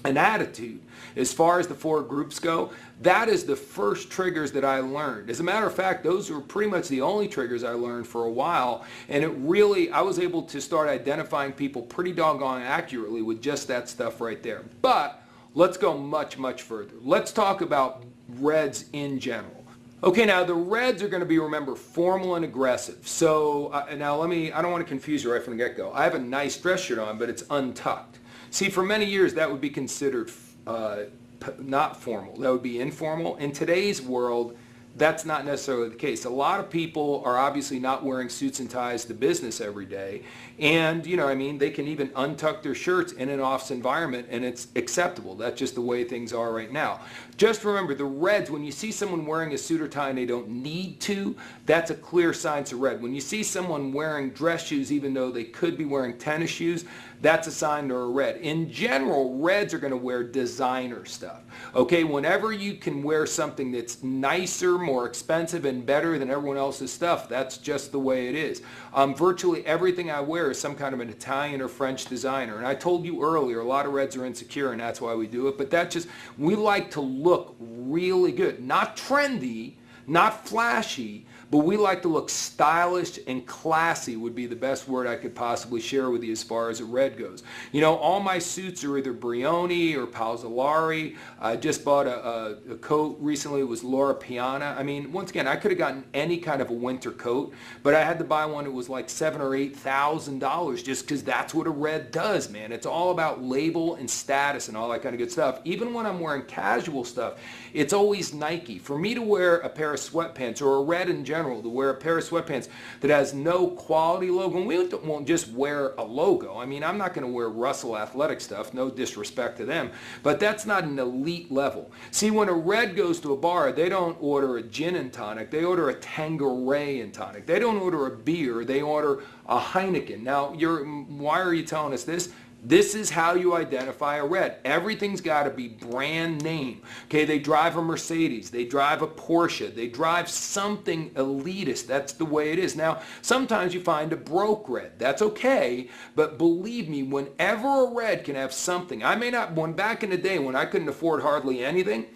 and attitude as far as the 4 groups go, that is the first triggers that I learned. As a matter of fact, those were pretty much the only triggers I learned for a while, and it really, I was able to start identifying people pretty doggone accurately with just that stuff right there. But let's go much, much further. Let's talk about reds in general. Okay, now the reds are going to be, remember, formal and aggressive. So now I don't want to confuse you right from the get-go. I have a nice dress shirt on, but it's untucked. See, for many years that would be considered not formal. That would be informal. In today's world, that's not necessarily the case. A lot of people are obviously not wearing suits and ties to business every day. And, you know, I mean, they can even untuck their shirts in an office environment and it's acceptable. That's just the way things are right now. Just remember, the reds, when you see someone wearing a suit or tie and they don't need to, that's a clear sign it's a red. When you see someone wearing dress shoes even though they could be wearing tennis shoes, that's a sign they're a red. In general, reds are going to wear designer stuff. Okay, whenever you can wear something that's nicer, more expensive, and better than everyone else's stuff, that's just the way it is. Virtually everything I wear is some kind of an Italian or French designer. And I told you earlier, a lot of reds are insecure, and that's why we do it. But that's just, we like to look really good. Not trendy, not flashy, but we like to look stylish and classy would be the best word I could possibly share with you as far as a red goes. You know, all my suits are either Brioni or Palzolari. I just bought a coat recently. It was Laura Piana. I mean, once again, I could have gotten any kind of a winter coat, but I had to buy one that was like $7,000 or $8,000 just because that's what a red does, man. It's all about label and status and all that kind of good stuff. Even when I'm wearing casual stuff, it's always Nike. For me to wear a pair of sweatpants or a red in general, to wear a pair of sweatpants that has no quality logo, and we won't just wear a logo. I mean, I'm not going to wear Russell Athletic stuff, no disrespect to them, but that's not an elite level. See, when a red goes to a bar, they don't order a gin and tonic, they order a Tanqueray and tonic. They don't order a beer, they order a Heineken. Now, why are you telling us this? This is how you identify a red. Everything's got to be brand name. Okay, they drive a Mercedes, they drive a Porsche, they drive something elitist. That's the way it is. Now, sometimes you find a broke red. That's okay, but believe me, whenever a red can have something, I may not, when back in the day when I couldn't afford hardly anything,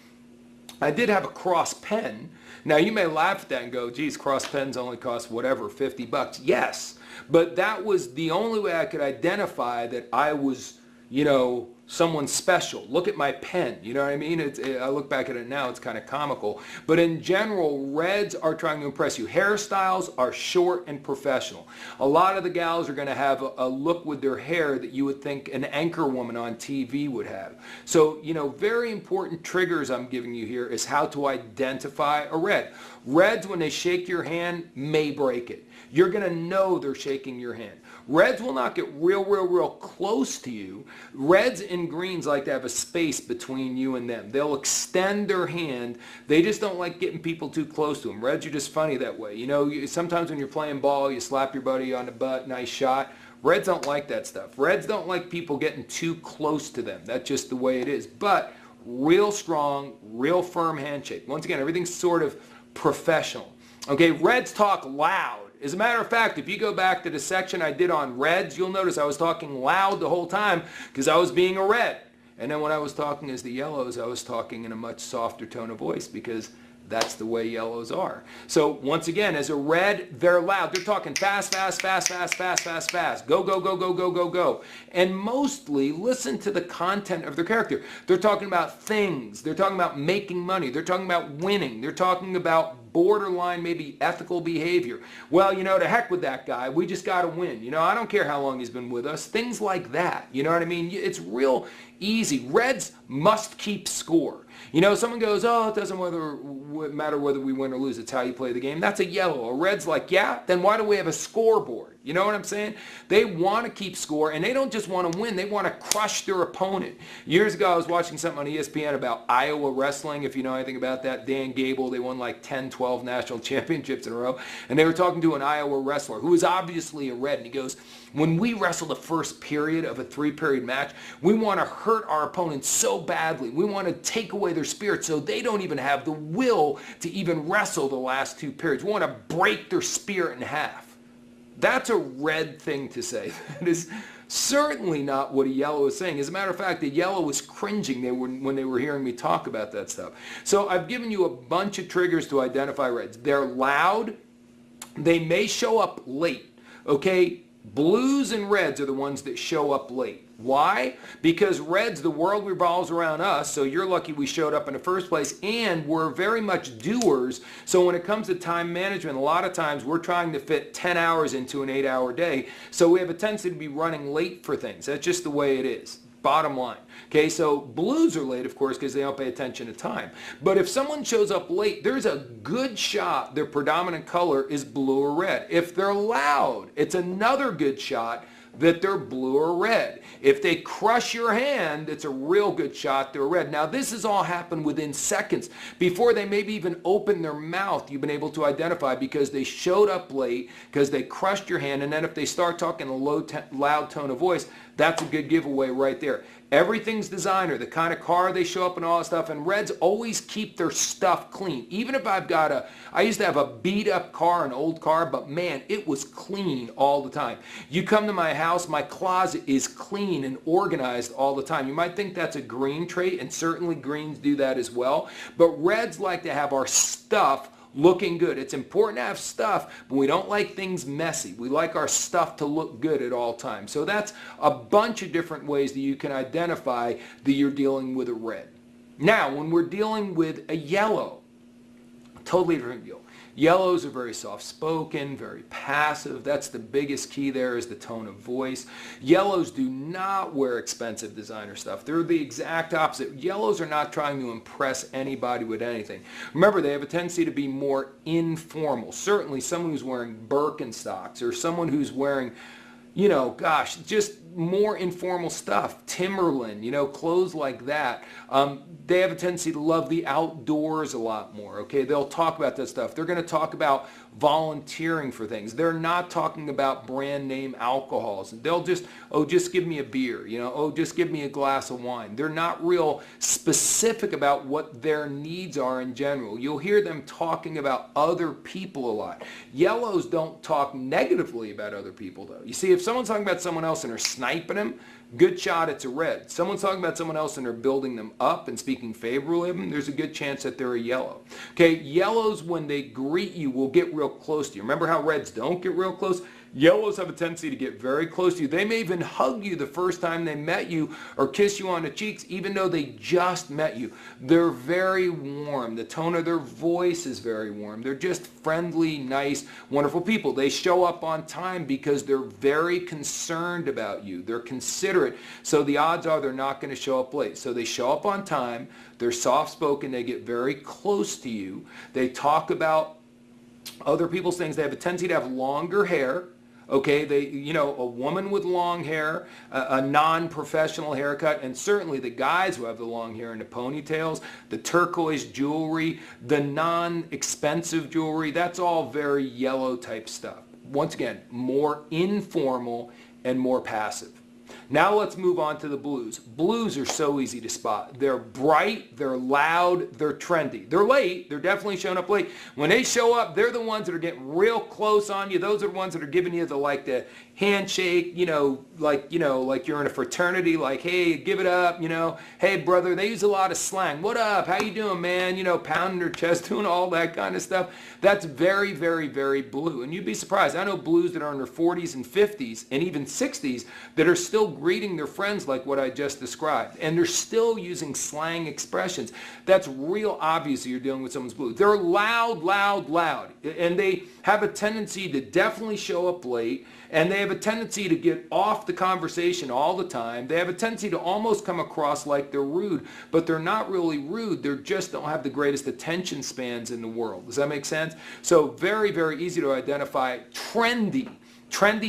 I did have a cross pen. Now, you may laugh at that and go, geez, cross pens only cost whatever, $50. Yes. But that was the only way I could identify that I was, you know, someone special. Look at my pen, you know what I mean? I look back at it now, it's kind of comical. But in general, reds are trying to impress you. Hairstyles are short and professional. A lot of the gals are going to have a look with their hair that you would think an anchor woman on TV would have. So, you know, very important triggers I'm giving you here is how to identify a red. Reds, when they shake your hand, may break it. you're going to know they're shaking your hand. Reds will not get real close to you. Reds and greens like to have a space between you and them. They'll extend their hand. They just don't like getting people too close to them. Reds are just funny that way. You know, sometimes when you're playing ball, you slap your buddy on the butt, nice shot. Reds don't like that stuff. Reds don't like people getting too close to them. That's just the way it is. But real strong, real firm handshake. Once again, everything's sort of professional. Okay, Reds talk loud. As a matter of fact, if you go back to the section I did on Reds, you'll notice I was talking loud the whole time because I was being a Red. And then when I was talking as the Yellows, I was talking in a much softer tone of voice because that's the way Yellows are. So once again, as a Red, they're loud. They're talking fast, fast, fast, fast, fast, fast, fast. Go, go, go, go, go, go, go. And mostly listen to the content of their character. They're talking about things. They're talking about making money. They're talking about winning. They're talking about borderline maybe ethical behavior. Well, you know, to heck with that guy. We just got to win. You know, I don't care how long he's been with us. Things like that. You know what I mean? It's real easy. Reds must keep score. You know, someone goes, oh, it doesn't matter whether we win or lose. It's how you play the game. That's a Yellow. A Red's like, yeah, then why do we have a scoreboard? You know what I'm saying? They want to keep score, and they don't just want to win. They want to crush their opponent. Years ago, I was watching something on ESPN about Iowa wrestling, if you know anything about that. Dan Gable, they won like 10, 12 national championships in a row, and they were talking to an Iowa wrestler who was obviously a Red, and he goes, when we wrestle the first period of a 3-period match, we want to hurt our opponents so badly. We want to take away their spirit so they don't even have the will to even wrestle the last 2 periods. We want to break their spirit in half. That's a Red thing to say. That is certainly not what a Yellow is saying. As a matter of fact, the Yellow was cringing when they were hearing me talk about that stuff. So I've given you a bunch of triggers to identify Reds. They're loud. They may show up late. Okay? Blues and Reds are the ones that show up late. Why? Because Reds, the world revolves around us, so you're lucky we showed up in the first place, and we're very much doers. So when it comes to time management, a lot of times we're trying to fit 10 hours into an 8-hour day, so we have a tendency to be running late for things. That's just the way it is. Bottom line. Okay, so Blues are late, of course, because they don't pay attention to time. But if someone shows up late, there's a good shot their predominant color is blue or red. If they're loud, it's another good shot that they're blue or red. If they crush your hand, it's a real good shot they're red. Now, this has all happened within seconds. Before they maybe even open their mouth, you've been able to identify because they showed up late, because they crushed your hand, and then if they start talking a loud tone of voice, that's a good giveaway right there. Everything's designer, the kind of car they show up and all that stuff, and Reds always keep their stuff clean. Even if I used to have a beat up car, an old car, but man, it was clean all the time. You come to my house, my closet is clean and organized all the time. You might think that's a green trait, and certainly greens do that as well, but Reds like to have our stuff looking good. It's important to have stuff, but we don't like things messy. We like our stuff to look good at all times. So that's a bunch of different ways that you can identify that you're dealing with a Red. Now, when we're dealing with a Yellow, totally different deal. Yellows are very soft-spoken, very passive. That's the biggest key there is the tone of voice. Yellows do not wear expensive designer stuff. They're the exact opposite. Yellows are not trying to impress anybody with anything. Remember, they have a tendency to be more informal. Certainly someone who's wearing Birkenstocks or someone who's wearing, you know, gosh, just more informal stuff. Timberland, you know, clothes like that. They have a tendency to love the outdoors a lot more, okay? They'll talk about that stuff. They're going to talk about volunteering for things. They're not talking about brand name alcohols. They'll just, oh, just give me a beer, you know, oh, just give me a glass of wine. They're not real specific about what their needs are in general. You'll hear them talking about other people a lot. Yellows don't talk negatively about other people, though. You see, if someone's talking about someone else and they're sniping them, good shot it's a Red. Someone's talking about someone else and they're building them up and speaking favorably of them, there's a good chance that they're a Yellow. Okay, Yellows, when they greet you, will get real close to you. Remember how Reds don't get real close? Yellows have a tendency to get very close to you. They may even hug you the first time they met you or kiss you on the cheeks, even though they just met you. They're very warm. The tone of their voice is very warm. They're just friendly, nice, wonderful people. They show up on time because they're very concerned about you. They're considerate. So the odds are they're not going to show up late. So they show up on time. They're soft-spoken. They get very close to you. They talk about Other people's things, they have a tendency to have longer hair. Okay, a woman with long hair, a non-professional haircut, and certainly the guys who have the long hair and the ponytails, the turquoise jewelry, the non-expensive jewelry, that's all very yellow type stuff. Once again, more informal and more passive. Now let's move on to the blues. Blues are so easy to spot. They're bright, they're loud, they're trendy. They're late, they're definitely showing up late. When they show up, they're the ones that are getting real close on you. Those are the ones that are giving you the handshake, like you're in a fraternity, like, hey, give it up, hey brother. They use a lot of slang. What up? How you doing, man? Pounding their chest, doing all that kind of stuff. That's very, very, very blue. And you'd be surprised. I know blues that are in their 40s and 50s and even 60s that are still greeting their friends like what I just described. And they're still using slang expressions. That's real obvious that you're dealing with someone's blue. They're loud, loud, loud. And they have a tendency to definitely show up late. And they have a tendency to get off the conversation all the time. They have a tendency to almost come across like they're rude, but they're not really rude. They just don't have the greatest attention spans in the world. Does that make sense? So very, very easy to identify. Trendy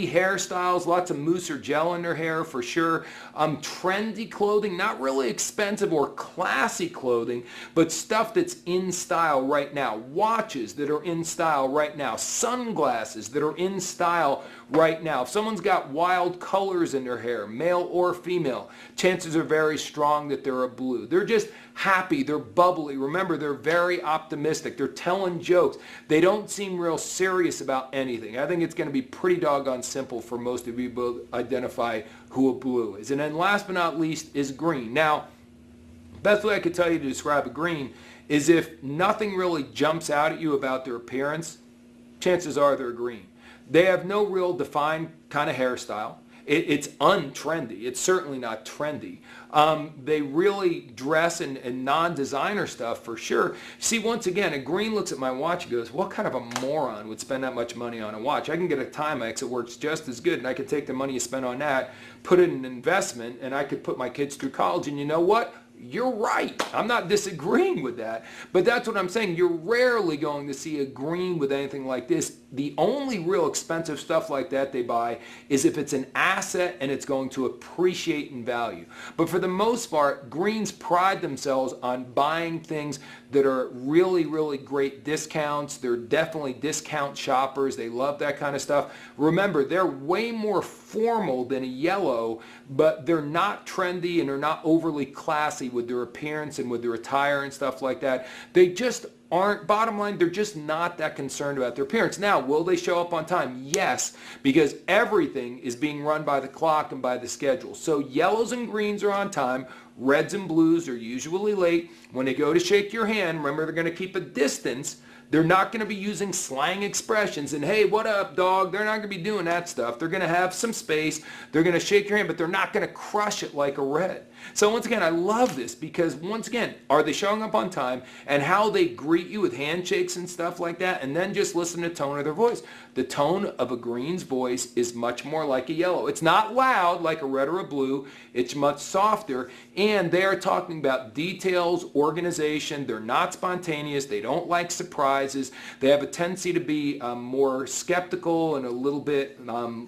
hairstyles, lots of mousse or gel in their hair for sure. Trendy clothing, not really expensive or classy clothing, but stuff that's in style right now. Watches that are in style right now. Sunglasses that are in style right now. If someone's got wild colors in their hair, male or female, chances are very strong that they're a blue. They're just happy, they're bubbly. Remember, they're very optimistic. They're telling jokes. They don't seem real serious about anything. I think it's going to be pretty doggone simple for most of you to identify who a blue is. And then last but not least is green. Now, best way I could tell you to describe a green is if nothing really jumps out at you about their appearance, chances are they're green. They have no real defined kind of hairstyle. It's untrendy. It's certainly not trendy. They really dress in non-designer stuff for sure. See, once again, a green looks at my watch and goes, what kind of a moron would spend that much money on a watch? I can get a Timex that works just as good, and I could take the money you spend on that, put it in an investment, and I could put my kids through college, and you know what? You're right. I'm not disagreeing with that, but that's what I'm saying. You're rarely going to see a green with anything like this. The only real expensive stuff like that they buy is if it's an asset and it's going to appreciate in value. But for the most part, greens pride themselves on buying things that are really, really great discounts. They're definitely discount shoppers. They love that kind of stuff. Remember, they're way more formal than a yellow, but they're not trendy and they're not overly classy with their appearance and with their attire and stuff like that. They just aren't, bottom line, they're just not that concerned about their appearance. Now, will they show up on time? Yes, because everything is being run by the clock and by the schedule. So yellows and greens are on time. Reds and blues are usually late. When they go to shake your hand, remember they're going to keep a distance. They're not going to be using slang expressions and, hey, what up, dog? They're not going to be doing that stuff. They're going to have some space. They're going to shake your hand, but they're not going to crush it like a red. So once again, I love this because once again, are they showing up on time and how they greet you with handshakes and stuff like that, and then just listen to the tone of their voice. The tone of a green's voice is much more like a yellow. It's not loud like a red or a blue. It's much softer, and they are talking about details, organization. They're not spontaneous. They don't like surprises. They have a tendency to be more skeptical and a little bit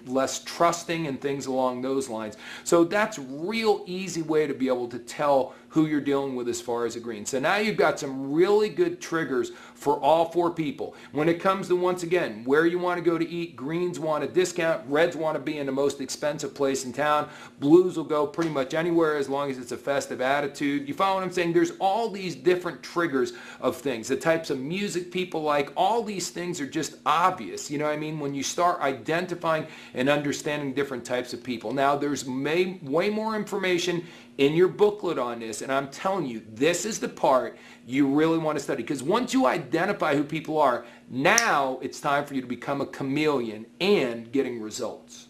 less trusting and things along those lines. So that's a real easy way to be able to tell who you're dealing with as far as a green. So now you've got some really good triggers for all four people. When it comes to, once again, where you want to go to eat, greens want a discount, reds want to be in the most expensive place in town, blues will go pretty much anywhere as long as it's a festive attitude. You follow what I'm saying? There's all these different triggers of things. The types of music people like, all these things are just obvious. You know what I mean? When you start identifying and understanding different types of people. Now there's way more information in your booklet on this, and I'm telling you, this is the part you really want to study, because once you identify who people are, now it's time for you to become a chameleon and getting results.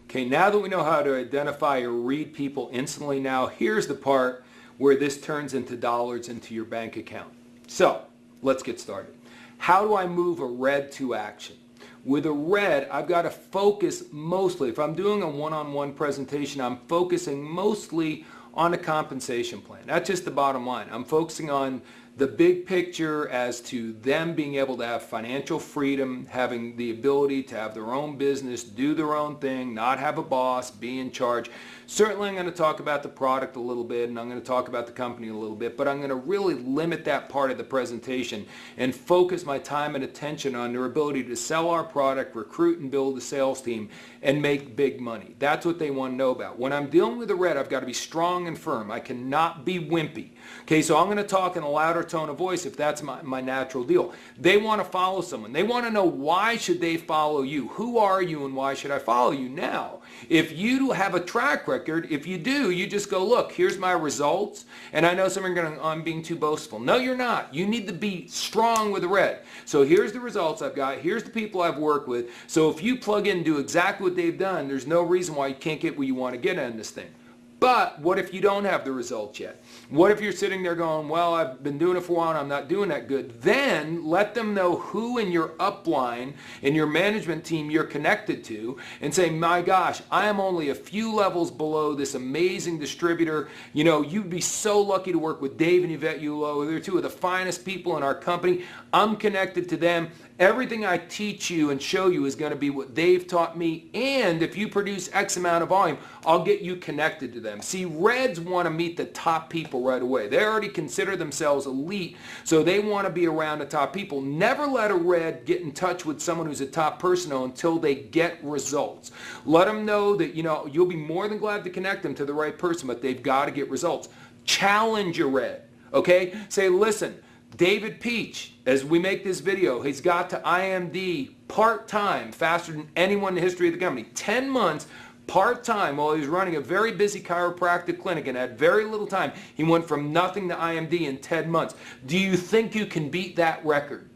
Okay, now that we know how to identify or read people instantly, now here's the part where this turns into dollars into your bank account. So let's get started. How do I move a red to action? With a red, I've got to focus mostly. If I'm doing a one-on-one presentation, I'm focusing mostly on a compensation plan. That's just the bottom line. I'm focusing on the big picture as to them being able to have financial freedom, having the ability to have their own business, do their own thing, not have a boss, be in charge. Certainly I'm going to talk about the product a little bit, and I'm going to talk about the company a little bit, but I'm going to really limit that part of the presentation and focus my time and attention on their ability to sell our product, recruit and build a sales team, and make big money. That's what they want to know about. When I'm dealing with a red, I've got to be strong and firm. I cannot be wimpy. Okay, so I'm going to talk in a louder tone of voice if that's my natural deal. They want to follow someone. They want to know, why should they follow you? Who are you and why should I follow you? Now, if you have a track record, if you do, you just go, look, here's my results. And I know some are going, I'm being too boastful. No, you're not. You need to be strong with the red. So here's the results I've got. Here's the people I've worked with. So if you plug in and do exactly what they've done, there's no reason why you can't get where you want to get in this thing. But what if you don't have the results yet? What if you're sitting there going, well, I've been doing it for a while and I'm not doing that good? Then let them know who in your upline, in your management team you're connected to, and say, my gosh, I am only a few levels below this amazing distributor. You know, you'd be so lucky to work with Dave and Yvette Yulo. They're two of the finest people in our company. I'm connected to them. Everything I teach you and show you is going to be what they've taught me, and if you produce X amount of volume, I'll get you connected to them. See, Reds want to meet the top people right away. They already consider themselves elite, so they want to be around the top people. Never let a Red get in touch with someone who's a top person until they get results. Let them know that, you know, you'll be more than glad to connect them to the right person, but they've got to get results. Challenge a Red, okay? Say, listen, David Peach, as we make this video, he's got to IMD part-time, faster than anyone in the history of the company. 10 months part-time while he was running a very busy chiropractic clinic and had very little time. He went from nothing to IMD in 10 months. Do you think you can beat that record?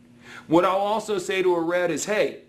What I'll also say to a Red is, hey,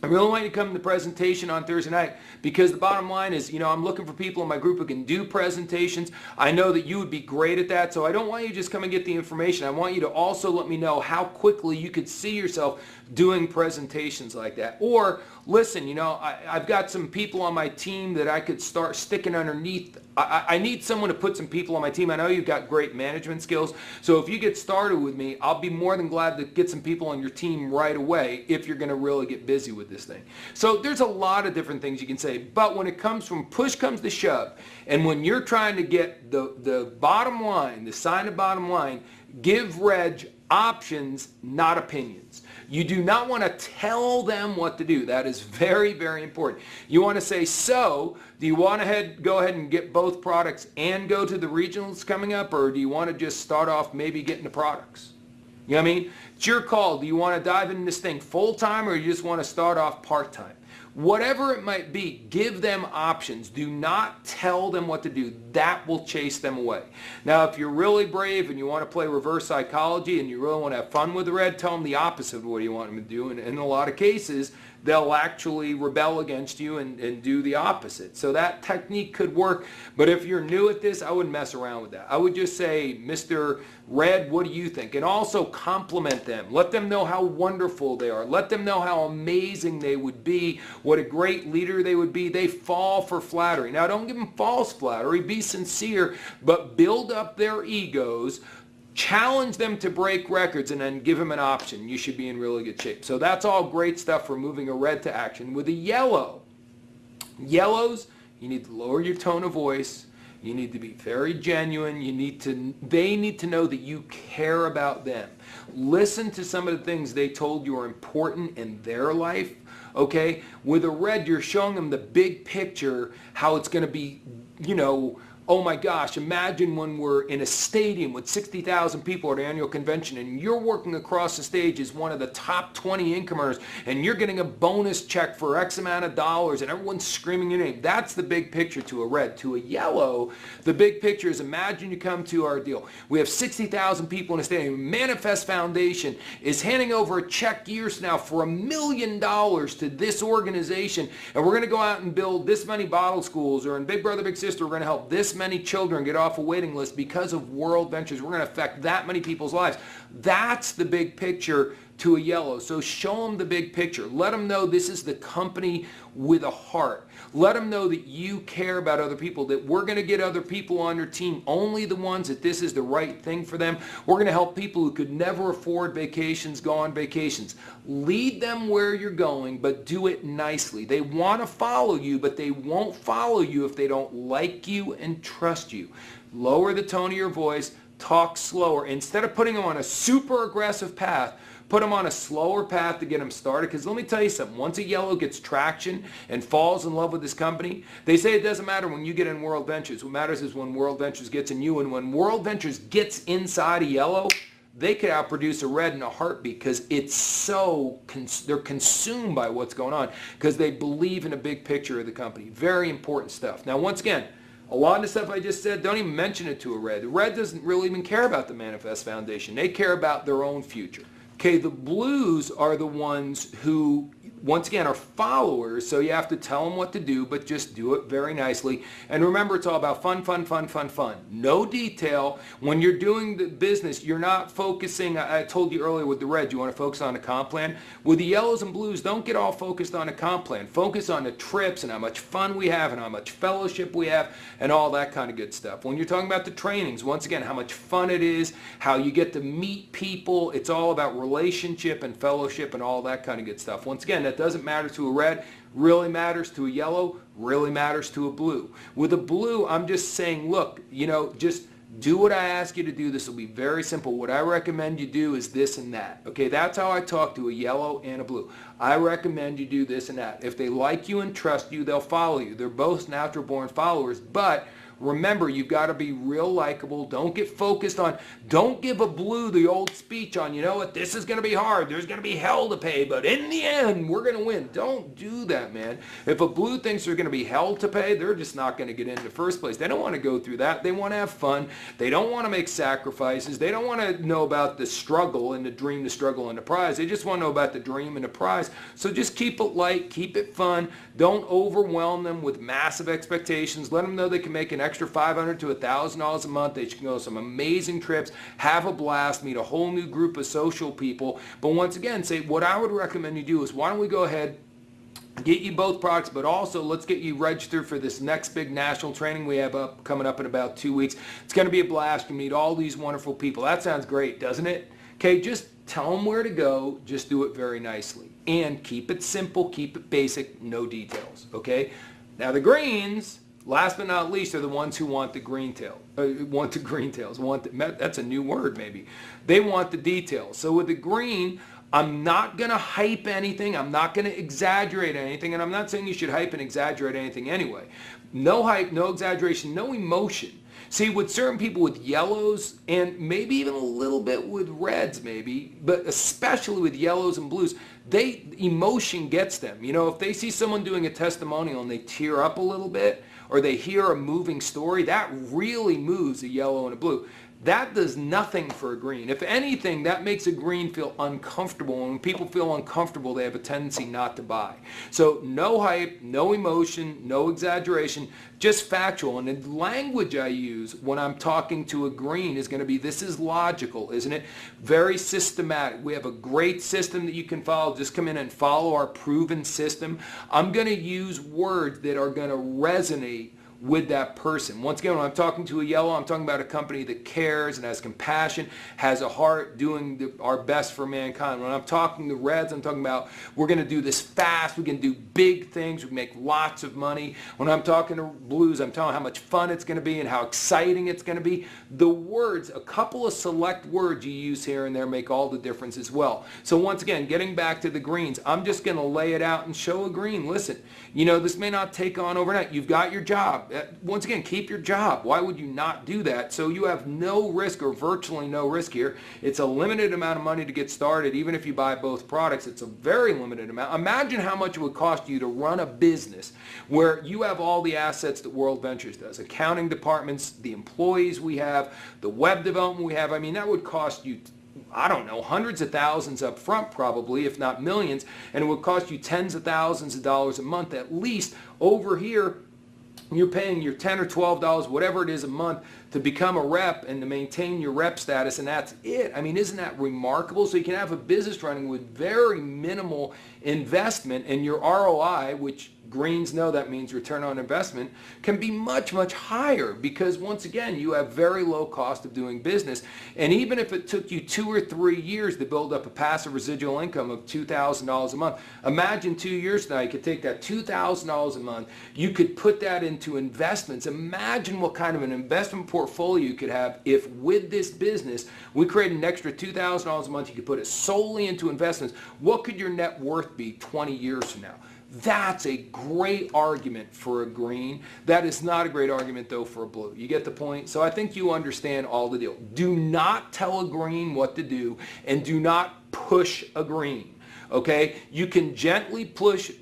I really want you to come to the presentation on Thursday night, because the bottom line is, you know, I'm looking for people in my group who can do presentations. I know that you would be great at that, so I don't want you to just come and get the information. I want you to also let me know how quickly you could see yourself doing presentations like that. Or, listen, you know, I've got some people on my team that I could start sticking underneath. I need someone to put some people on my team. I know you've got great management skills, so if you get started with me, I'll be more than glad to get some people on your team right away if you're going to really get busy with this thing. So there's a lot of different things you can say, but when it comes from push comes to shove, and when you're trying to get the bottom line, the sign of bottom line, give Reg options, not opinions. You do not want to tell them what to do. That is very, very important. You want to say, so, do you want to go ahead and get both products and go to the regionals coming up, or do you want to just start off maybe getting the products? You know what I mean? It's your call. Do you want to dive into this thing full-time, or you just want to start off part-time? Whatever it might be, give them options. Do not tell them what to do. That will chase them away. Now, if you're really brave and you want to play reverse psychology and you really want to have fun with the Red, tell them the opposite of what you want them to do. And in a lot of cases, they'll actually rebel against you and do the opposite. So that technique could work. But if you're new at this, I wouldn't mess around with that. I would just say, Mr. Red, what do you think? And also compliment them. Let them know how wonderful they are. Let them know how amazing they would be, what a great leader they would be. They fall for flattery. Now, don't give them false flattery. Be sincere, but build up their egos. Challenge them to break records, and then give them an option. You should be in really good shape. So that's all great stuff for moving a Red to action. With a yellow, yellows, you need to lower your tone of voice. You need to be very genuine. They need to know that you care about them. Listen to some of the things they told you are important in their life. Okay? With a Red, you're showing them the big picture, how it's going to be, you know, oh my gosh, imagine when we're in a stadium with 60,000 people at an annual convention and you're working across the stage as one of the top 20 income earners and you're getting a bonus check for X amount of dollars and everyone's screaming your name. That's the big picture to a Red. To a yellow, the big picture is, imagine you come to our deal. We have 60,000 people in a stadium. Manifest Foundation is handing over a check years from now for $1 million to this organization, and we're going to go out and build this many bottle schools, or in Big Brother Big Sister, we're going to help this many children get off a waiting list because of World Ventures. We're going to affect that many people's lives. That's the big picture to a yellow. So show them the big picture. Let them know this is the company with a heart. Let them know that you care about other people, that we're going to get other people on your team, only the ones that this is the right thing for them. We're going to help people who could never afford vacations go on vacations. Lead them where you're going, but do it nicely. They want to follow you, but they won't follow you if they don't like you and trust you. Lower the tone of your voice. Talk slower. Instead of putting them on a super aggressive path, put them on a slower path to get them started. Because let me tell you something, once a yellow gets traction and falls in love with this company, they say it doesn't matter when you get in World Ventures. What matters is when World Ventures gets in you. And when World Ventures gets inside a yellow, they could outproduce a red in a heartbeat, because it's so, they're consumed by what's going on because they believe in a big picture of the company. Very important stuff. Now, once again, a lot of the stuff I just said, don't even mention it to a red. The red doesn't really even care about the Manifest Foundation. They care about their own future. Okay, the blues are the ones who, once again, are followers, so you have to tell them what to do, but just do it very nicely. And remember, it's all about fun, fun, fun, fun, fun. No detail. When you're doing the business, you're not focusing, I told you earlier with the red, you want to focus on the comp plan. With the yellows and blues, don't get all focused on the comp plan. Focus on the trips and how much fun we have and how much fellowship we have and all that kind of good stuff. When you're talking about the trainings, once again, how much fun it is, how you get to meet people, it's all about relationship and fellowship and all that kind of good stuff. Once again, that doesn't matter to a red, really matters to a yellow, really matters to a blue. With a blue, I'm just saying, look, just do what I ask you to do. This will be very simple. What I recommend you do is this and that. Okay, that's how I talk to a yellow and a blue. I recommend you do this and that. If they like you and trust you, they'll follow you. They're both natural born followers, but remember, you've got to be real likable. Don't get focused on, don't give a blue the old speech on, you know what, this is going to be hard. There's going to be hell to pay, but in the end, we're going to win. Don't do that, man. If a blue thinks there's going to be hell to pay, they're just not going to get in the first place. They don't want to go through that. They want to have fun. They don't want to make sacrifices. They don't want to know about the struggle and the dream, the struggle, and the prize. They just want to know about the dream and the prize. So just keep it light, keep it fun. Don't overwhelm them with massive expectations. Let them know they can make an extra $500 to $1,000 a month. They can go on some amazing trips, have a blast, meet a whole new group of social people. But once again, say what I would recommend you do is, why don't we go ahead, get you both products, but also let's get you registered for this next big national training we have coming up in about 2 weeks. It's going to be a blast. You meet all these wonderful people. That sounds great, doesn't it? Okay, just tell them where to go. Just do it very nicely. And keep it simple, keep it basic, no details. Okay? Now the greens, last but not least, are the ones who want the green tail. That's a new word maybe. They want the details. So with the green, I'm not going to hype anything. I'm not going to exaggerate anything. And I'm not saying you should hype and exaggerate anything anyway. No hype, no exaggeration, no emotion. See, with certain people with yellows, and maybe even a little bit with reds maybe, but especially with yellows and blues, emotion gets them. You know, if they see someone doing a testimonial and they tear up a little bit, or they hear a moving story, that really moves a yellow and a blue. That does nothing for a green. If anything, that makes a green feel uncomfortable. And when people feel uncomfortable, they have a tendency not to buy. So no hype, no emotion, no exaggeration, just factual. And the language I use when I'm talking to a green is going to be, this is logical, isn't it? Very systematic. We have a great system that you can follow. Just come in and follow our proven system. I'm going to use words that are going to resonate with that person. Once again, when I'm talking to a yellow, I'm talking about a company that cares and has compassion, has a heart, doing our best for mankind. When I'm talking to reds, I'm talking about we're going to do this fast, we can do big things, we can make lots of money. When I'm talking to blues, I'm telling how much fun it's going to be and how exciting it's going to be. The words, a couple of select words you use here and there make all the difference as well. So once again, getting back to the greens, I'm just going to lay it out and show a green. Listen, you know, this may not take on overnight. You've got your job. Once again, keep your job. Why would you not do that? So you have no risk, or virtually no risk here. It's a limited amount of money to get started. Even if you buy both products, it's a very limited amount. Imagine how much it would cost you to run a business where you have all the assets that World Ventures does. Accounting departments, the employees we have, the web development we have. I mean, that would cost you, I don't know, hundreds of thousands up front probably, if not millions, and it would cost you tens of thousands of dollars a month at least. Over here, you're paying your $10 or $12, whatever it is a month, to become a rep and to maintain your rep status, and that's it. I mean, isn't that remarkable? So you can have a business running with very minimal investment, and your ROI, which Greens know that means return on investment, can be much, much higher because, once again, you have very low cost of doing business. And even if it took you 2 or 3 years to build up a passive residual income of $2,000 a month, imagine 2 years from now you could take that $2,000 a month, you could put that into investments. Imagine what kind of an investment portfolio you could have if, with this business, we created an extra $2,000 a month, you could put it solely into investments. What could your net worth be 20 years from now? That's a great argument for a green. That is not a great argument, though, for a blue. You get the point? So I think you understand all the deal. Do not tell a green what to do, and do not push a green. Okay? You can gently push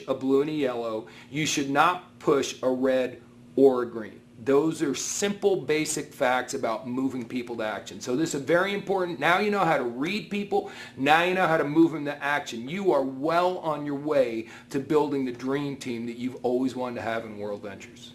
a blue and a yellow. You should not push a red or a green. Those are simple, basic facts about moving people to action. So this is very important. Now you know how to read people. Now you know how to move them to action. You are well on your way to building the dream team that you've always wanted to have in World Ventures.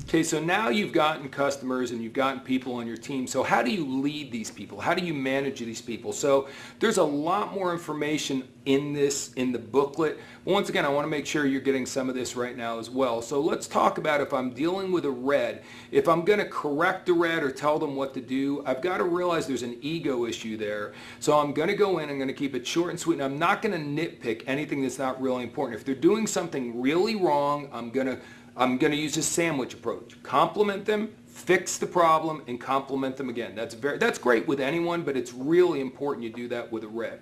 Okay, so now you've gotten customers and you've gotten people on your team. So how do you lead these people? How do you manage these people? So there's a lot more information in the booklet. Once again, I want to make sure you're getting some of this right now as well. So let's talk about, if I'm dealing with a red, if I'm going to correct a red or tell them what to do, I've got to realize there's an ego issue there. So I'm going to go in, I'm going to keep it short and sweet, and I'm not going to nitpick anything that's not really important. If they're doing something really wrong, I'm going to use a sandwich approach. Compliment them, fix the problem, and compliment them again. That's great with anyone, but it's really important you do that with a red.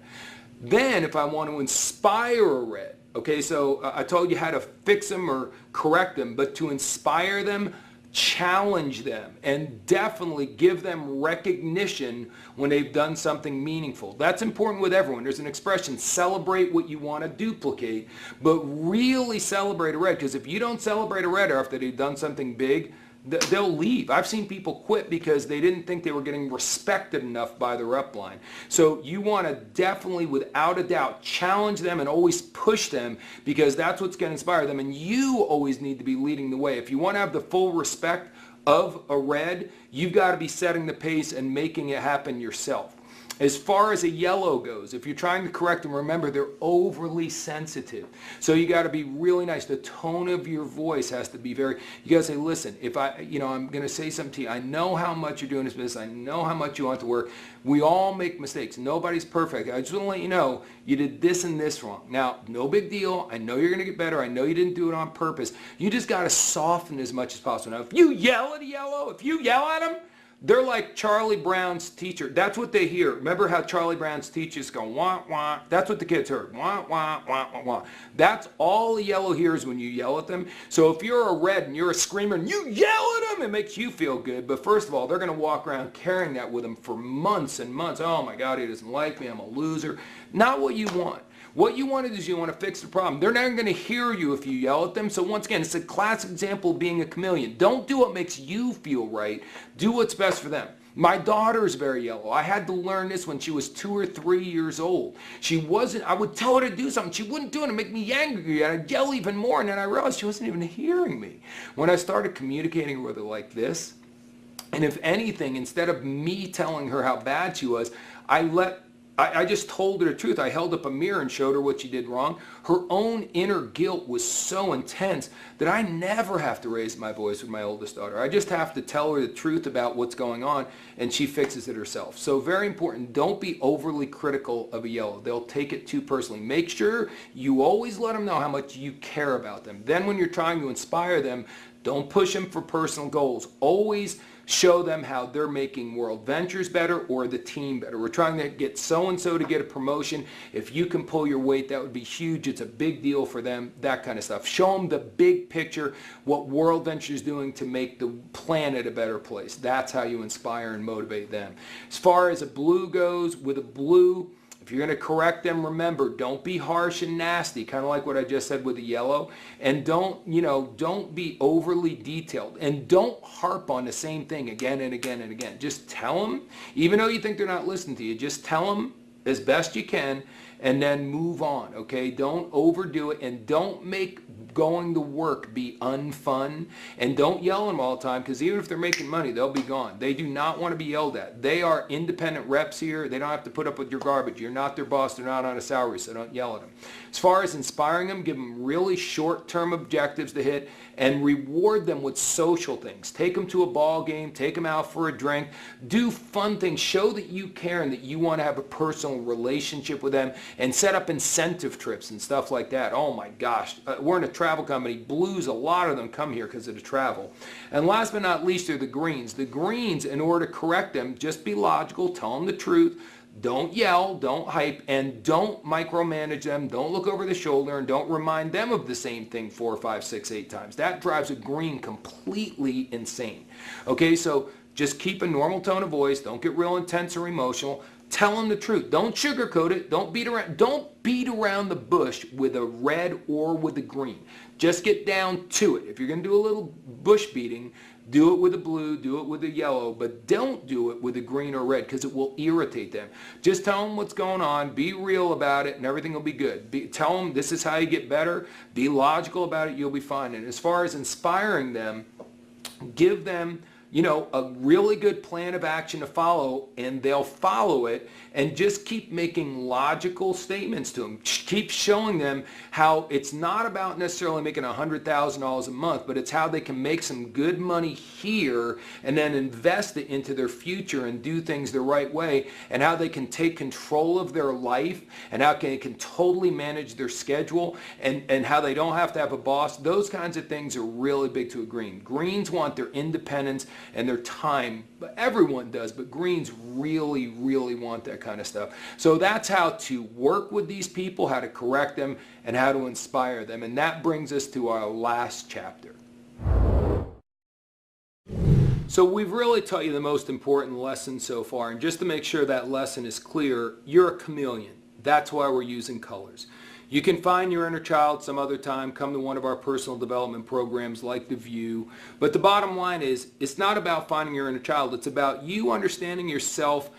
Then if I want to inspire a red, okay, so I told you how to fix them or correct them, but to inspire them, challenge them, and definitely give them recognition when they've done something meaningful. That's important with everyone. There's an expression, celebrate what you want to duplicate, but really celebrate a red, because if you don't celebrate a red after they've done something big, they'll leave. I've seen people quit because they didn't think they were getting respected enough by their upline. So you want to definitely, without a doubt, challenge them and always push them, because that's what's going to inspire them. And you always need to be leading the way. If you want to have the full respect of a red, you've got to be setting the pace and making it happen yourself. As far as a yellow goes, if you're trying to correct them, remember they're overly sensitive. So you got to be really nice. The tone of your voice has to be you got to say, listen, if I'm going to say something to you, I know how much you're doing this business. I know how much you want to work. We all make mistakes. Nobody's perfect. I just want to let you know you did this and this wrong. Now, no big deal. I know you're going to get better. I know you didn't do it on purpose. You just got to soften as much as possible. Now, if you yell at a yellow, if you yell at them, they're like Charlie Brown's teacher. That's what they hear. Remember how Charlie Brown's teachers go, wah, wah. That's what the kids heard. Wah, wah, wah, wah, wah. That's all the yellow hears when you yell at them. So if you're a red and you're a screamer and you yell at them, it makes you feel good. But first of all, they're going to walk around carrying that with them for months and months. Oh my God, he doesn't like me. I'm a loser. Not what you want. What you want to do is you want to fix the problem. They're not going to hear you if you yell at them. So once again, it's a classic example of being a chameleon. Don't do what makes you feel right. Do what's best for them. My daughter's very yellow. I had to learn this when she was 2 or 3 years old. I would tell her to do something. She wouldn't do it and make me angry. And I'd yell even more. And then I realized she wasn't even hearing me. When I started communicating with her like this, and if anything, instead of me telling her how bad she was, I just told her the truth. I held up a mirror and showed her what she did wrong. Her own inner guilt was so intense that I never have to raise my voice with my oldest daughter. I just have to tell her the truth about what's going on, and she fixes it herself. So very important, don't be overly critical of a yellow. They'll take it too personally. Make sure you always let them know how much you care about them. Then when you're trying to inspire them, don't push them for personal goals. Always show them how they're making World Ventures better or the team better. We're trying to get so-and-so to get a promotion. If you can pull your weight, that would be huge. It's a big deal for them, that kind of stuff. Show them the big picture, what World Ventures is doing to make the planet a better place. That's how you inspire and motivate them. As far as a blue goes, with a blue, if you're going to correct them, remember, don't be harsh and nasty, kind of like what I just said with the yellow. And don't be overly detailed. And don't harp on the same thing again and again and again. Just tell them, even though you think they're not listening to you, just tell them as best you can, and then move on, okay? Don't overdo it, and don't make going to work be unfun, and don't yell at them all the time, because even if they're making money, they'll be gone. They do not want to be yelled at. They are independent reps here. They don't have to put up with your garbage. You're not their boss. They're not on a salary, so don't yell at them. As far as inspiring them, give them really short-term objectives to hit, and reward them with social things. Take them to a ball game, take them out for a drink, do fun things, show that you care and that you want to have a personal relationship with them, and set up incentive trips and stuff like that. Oh my gosh, we're in a travel company. Blues, a lot of them come here because of the travel. And last but not least are the greens. The greens, in order to correct them, just be logical, tell them the truth. Don't yell, don't hype, and don't micromanage them. Don't look over the shoulder, and don't remind them of the same thing 4, 5, 6, 8 times. That drives a green completely insane. Okay, so just keep a normal tone of voice. Don't get real intense or emotional. Tell them the truth. Don't sugarcoat it. Don't beat around the bush with a red or with a green. Just get down to it. If you're going to do a little bush beating, do it with a blue, do it with a yellow, but don't do it with a green or red, because it will irritate them. Just tell them what's going on, be real about it, and everything will be good. Tell them this is how you get better, be logical about it, you'll be fine. And as far as inspiring them, give them, you know, a really good plan of action to follow, and they'll follow it, and just keep making logical statements to them. Keep showing them how it's not about necessarily making $100,000 a month, but it's how they can make some good money here and then invest it into their future and do things the right way, and how they can take control of their life, and how they can totally manage their schedule, and how they don't have to have a boss. Those kinds of things are really big to a green. Greens want their independence and their time, but everyone does, but greens really, really want that kind of stuff. So that's how to work with these people, how to correct them, and how to inspire them. And that brings us to our last chapter. So we've really taught you the most important lesson so far, and just to make sure that lesson is clear, you're a chameleon. That's why we're using colors. You can find your inner child some other time. Come to one of our personal development programs like The View. But the bottom line is, it's not about finding your inner child. It's about you understanding yourself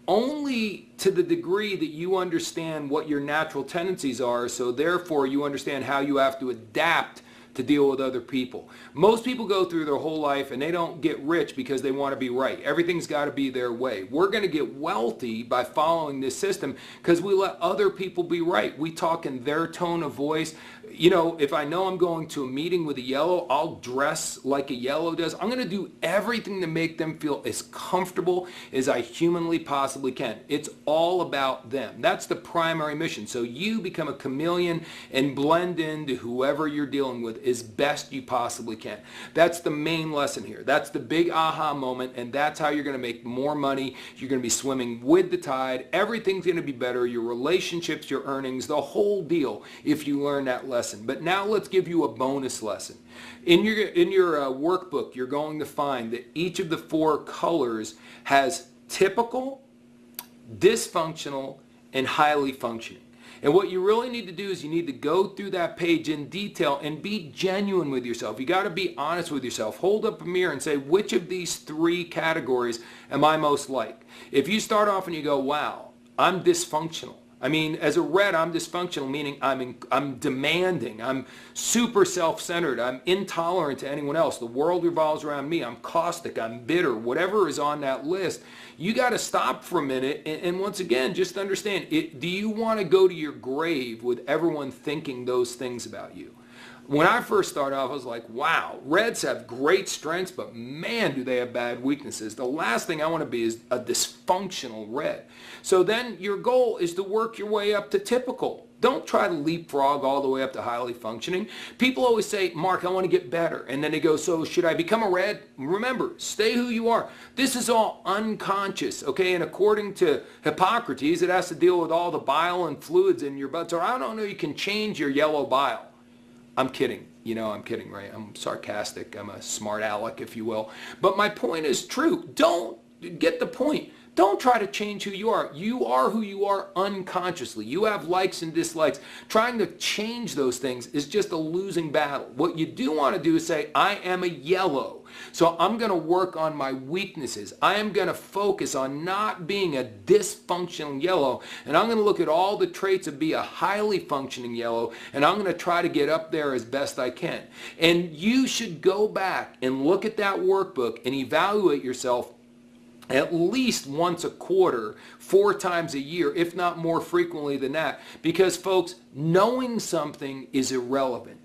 only to the degree that you understand what your natural tendencies are, so therefore you understand how you have to adapt to deal with other people. Most people go through their whole life and they don't get rich because they want to be right. Everything's got to be their way. We're going to get wealthy by following this system because we let other people be right. We talk in their tone of voice. You know, if I know I'm going to a meeting with a yellow, I'll dress like a yellow does. I'm going to do everything to make them feel as comfortable as I humanly possibly can. It's all about them. That's the primary mission. So you become a chameleon and blend into whoever you're dealing with as best you possibly can. That's the main lesson here. That's the big aha moment, and that's how you're going to make more money. You're going to be swimming with the tide. Everything's going to be better. Your relationships, your earnings, the whole deal, if you learn that lesson. But now let's give you a bonus lesson. In your workbook, you're going to find that each of the 4 colors has typical, dysfunctional, and highly functioning. And what you really need to do is you need to go through that page in detail and be genuine with yourself. You got to be honest with yourself. Hold up a mirror and say, which of these 3 categories am I most like? If you start off and you go, wow, I'm dysfunctional. I mean, as a red, I'm dysfunctional, meaning I'm demanding, I'm super self-centered, I'm intolerant to anyone else. The world revolves around me, I'm caustic, I'm bitter, whatever is on that list. You got to stop for a minute and once again, just understand, do you want to go to your grave with everyone thinking those things about you? When I first started off, I was like, wow, reds have great strengths, but man, do they have bad weaknesses. The last thing I want to be is a dysfunctional red. So then your goal is to work your way up to typical. Don't try to leapfrog all the way up to highly functioning. People always say, Mark, I want to get better. And then they go, so should I become a red? Remember, stay who you are. This is all unconscious, okay? And according to Hippocrates, it has to deal with all the bile and fluids in your butt. So I don't know you can change your yellow bile. I'm kidding. You know, I'm kidding, right? I'm sarcastic. I'm a smart aleck, if you will. But my point is true. Don't get the point. Don't try to change who you are. You are who you are unconsciously. You have likes and dislikes. Trying to change those things is just a losing battle. What you do want to do is say, I am a yellow. So I'm going to work on my weaknesses. I am going to focus on not being a dysfunctional yellow, and I'm going to look at all the traits of be a highly functioning yellow, and I'm going to try to get up there as best I can. And you should go back and look at that workbook and evaluate yourself at least once a quarter, 4 times a year, if not more frequently than that. Because folks, knowing something is irrelevant.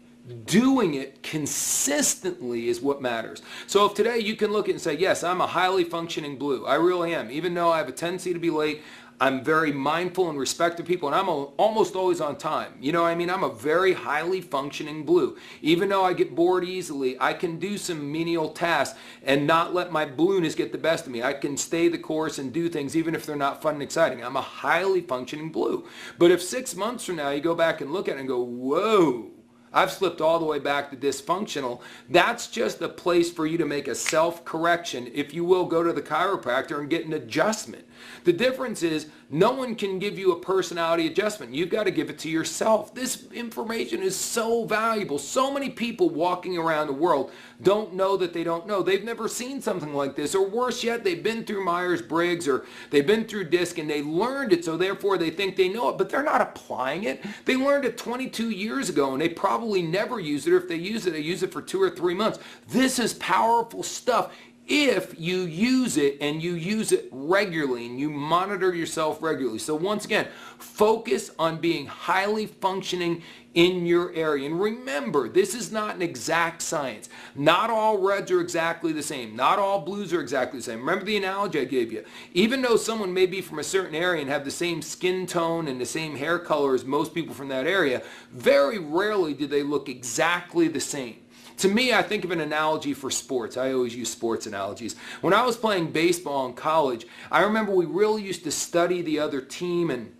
Doing it consistently is what matters. So if today you can look at it and say, yes, I'm a highly functioning blue. I really am. Even though I have a tendency to be late, I'm very mindful and respect of people, and I'm almost always on time. You know what I mean? I'm a very highly functioning blue. Even though I get bored easily, I can do some menial tasks and not let my blueness get the best of me. I can stay the course and do things even if they're not fun and exciting. I'm a highly functioning blue. But if 6 months from now you go back and look at it and go, whoa, I've slipped all the way back to dysfunctional, that's just a place for you to make a self-correction. If you will, go to the chiropractor and get an adjustment. The difference is no one can give you a personality adjustment. You've got to give it to yourself. This information is so valuable. So many people walking around the world don't know that they don't know. They've never seen something like this, or worse yet, they've been through Myers-Briggs or they've been through DISC and they learned it, so therefore they think they know it, but they're not applying it. They learned it 22 years ago and they probably never use it, or if they use it, they use it for 2 or 3 months. This is powerful stuff if you use it and you use it regularly and you monitor yourself regularly. So once again, focus on being highly functioning in your area. And remember, this is not an exact science. Not all reds are exactly the same. Not all blues are exactly the same. Remember the analogy I gave you. Even though someone may be from a certain area and have the same skin tone and the same hair color as most people from that area, very rarely do they look exactly the same. To me, I think of an analogy for sports. I always use sports analogies. When I was playing baseball in college, I remember we really used to study the other team and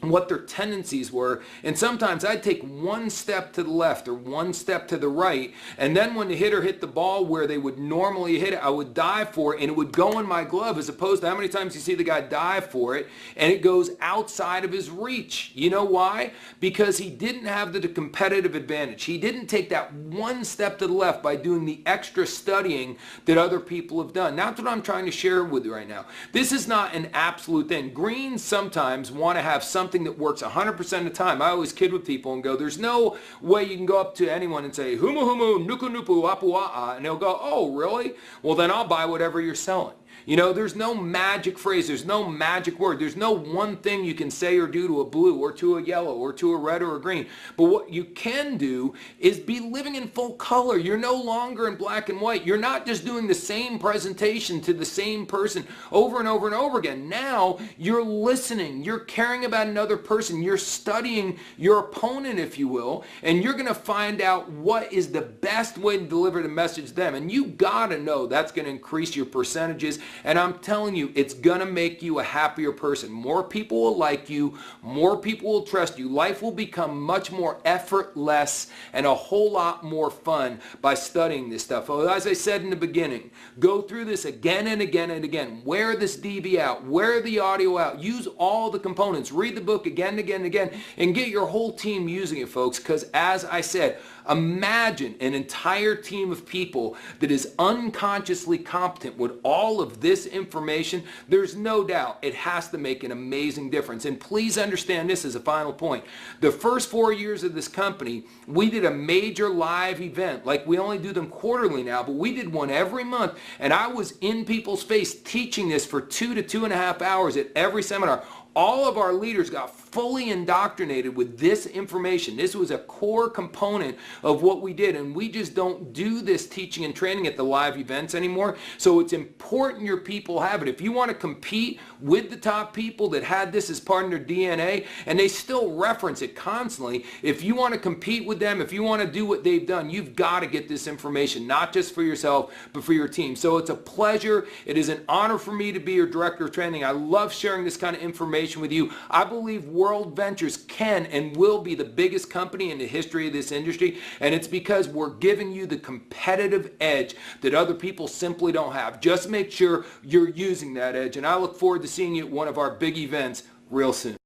what their tendencies were, and sometimes I'd take 1 step to the left or 1 step to the right, and then when the hitter hit the ball where they would normally hit it, I would dive for it and it would go in my glove, as opposed to how many times you see the guy dive for it and it goes outside of his reach. You know why? Because he didn't have the competitive advantage. He didn't take that 1 step to the left by doing the extra studying that other people have done. That's what I'm trying to share with you right now. This is not an absolute thing. Greens sometimes want to have something that works 100% of the time. I always kid with people and go, there's no way you can go up to anyone and say, humu humu, nuku nupu, apu a'a, and they'll go, oh, really? Well, then I'll buy whatever you're selling. You know, there's no magic phrase, there's no magic word, there's no one thing you can say or do to a blue or to a yellow or to a red or a green. But what you can do is be living in full color. You're no longer in black and white. You're not just doing the same presentation to the same person over and over and over again. Now you're listening, you're caring about another person, you're studying your opponent, if you will, and you're going to find out what is the best way to deliver the message to them. And you got to know that's going to increase your percentages. And I'm telling you, it's going to make you a happier person. More people will like you. More people will trust you. Life will become much more effortless and a whole lot more fun by studying this stuff. Well, as I said in the beginning, go through this again and again and again. Wear this DV out. Wear the audio out. Use all the components. Read the book again and again and again. And get your whole team using it, folks. Because as I said, imagine an entire team of people that is unconsciously competent with all of this information. There's no doubt it has to make an amazing difference. And please understand this as a final point. The first 4 years of this company, we did a major live event. Like, we only do them quarterly now, but we did one every month. And I was in people's face teaching this for 2 to 2.5 hours at every seminar. All of our leaders got fully indoctrinated with this information. This was a core component of what we did, and we just don't do this teaching and training at the live events anymore. So it's important your people have it. If you want to compete with the top people that had this as part of their DNA, and they still reference it constantly, if you want to compete with them, if you want to do what they've done, you've got to get this information, not just for yourself, but for your team. So it's a pleasure. It is an honor for me to be your director of training. I love sharing this kind of information information with you. I believe World Ventures can and will be the biggest company in the history of this industry, and it's because we're giving you the competitive edge that other people simply don't have. Just make sure you're using that edge, and I look forward to seeing you at one of our big events real soon.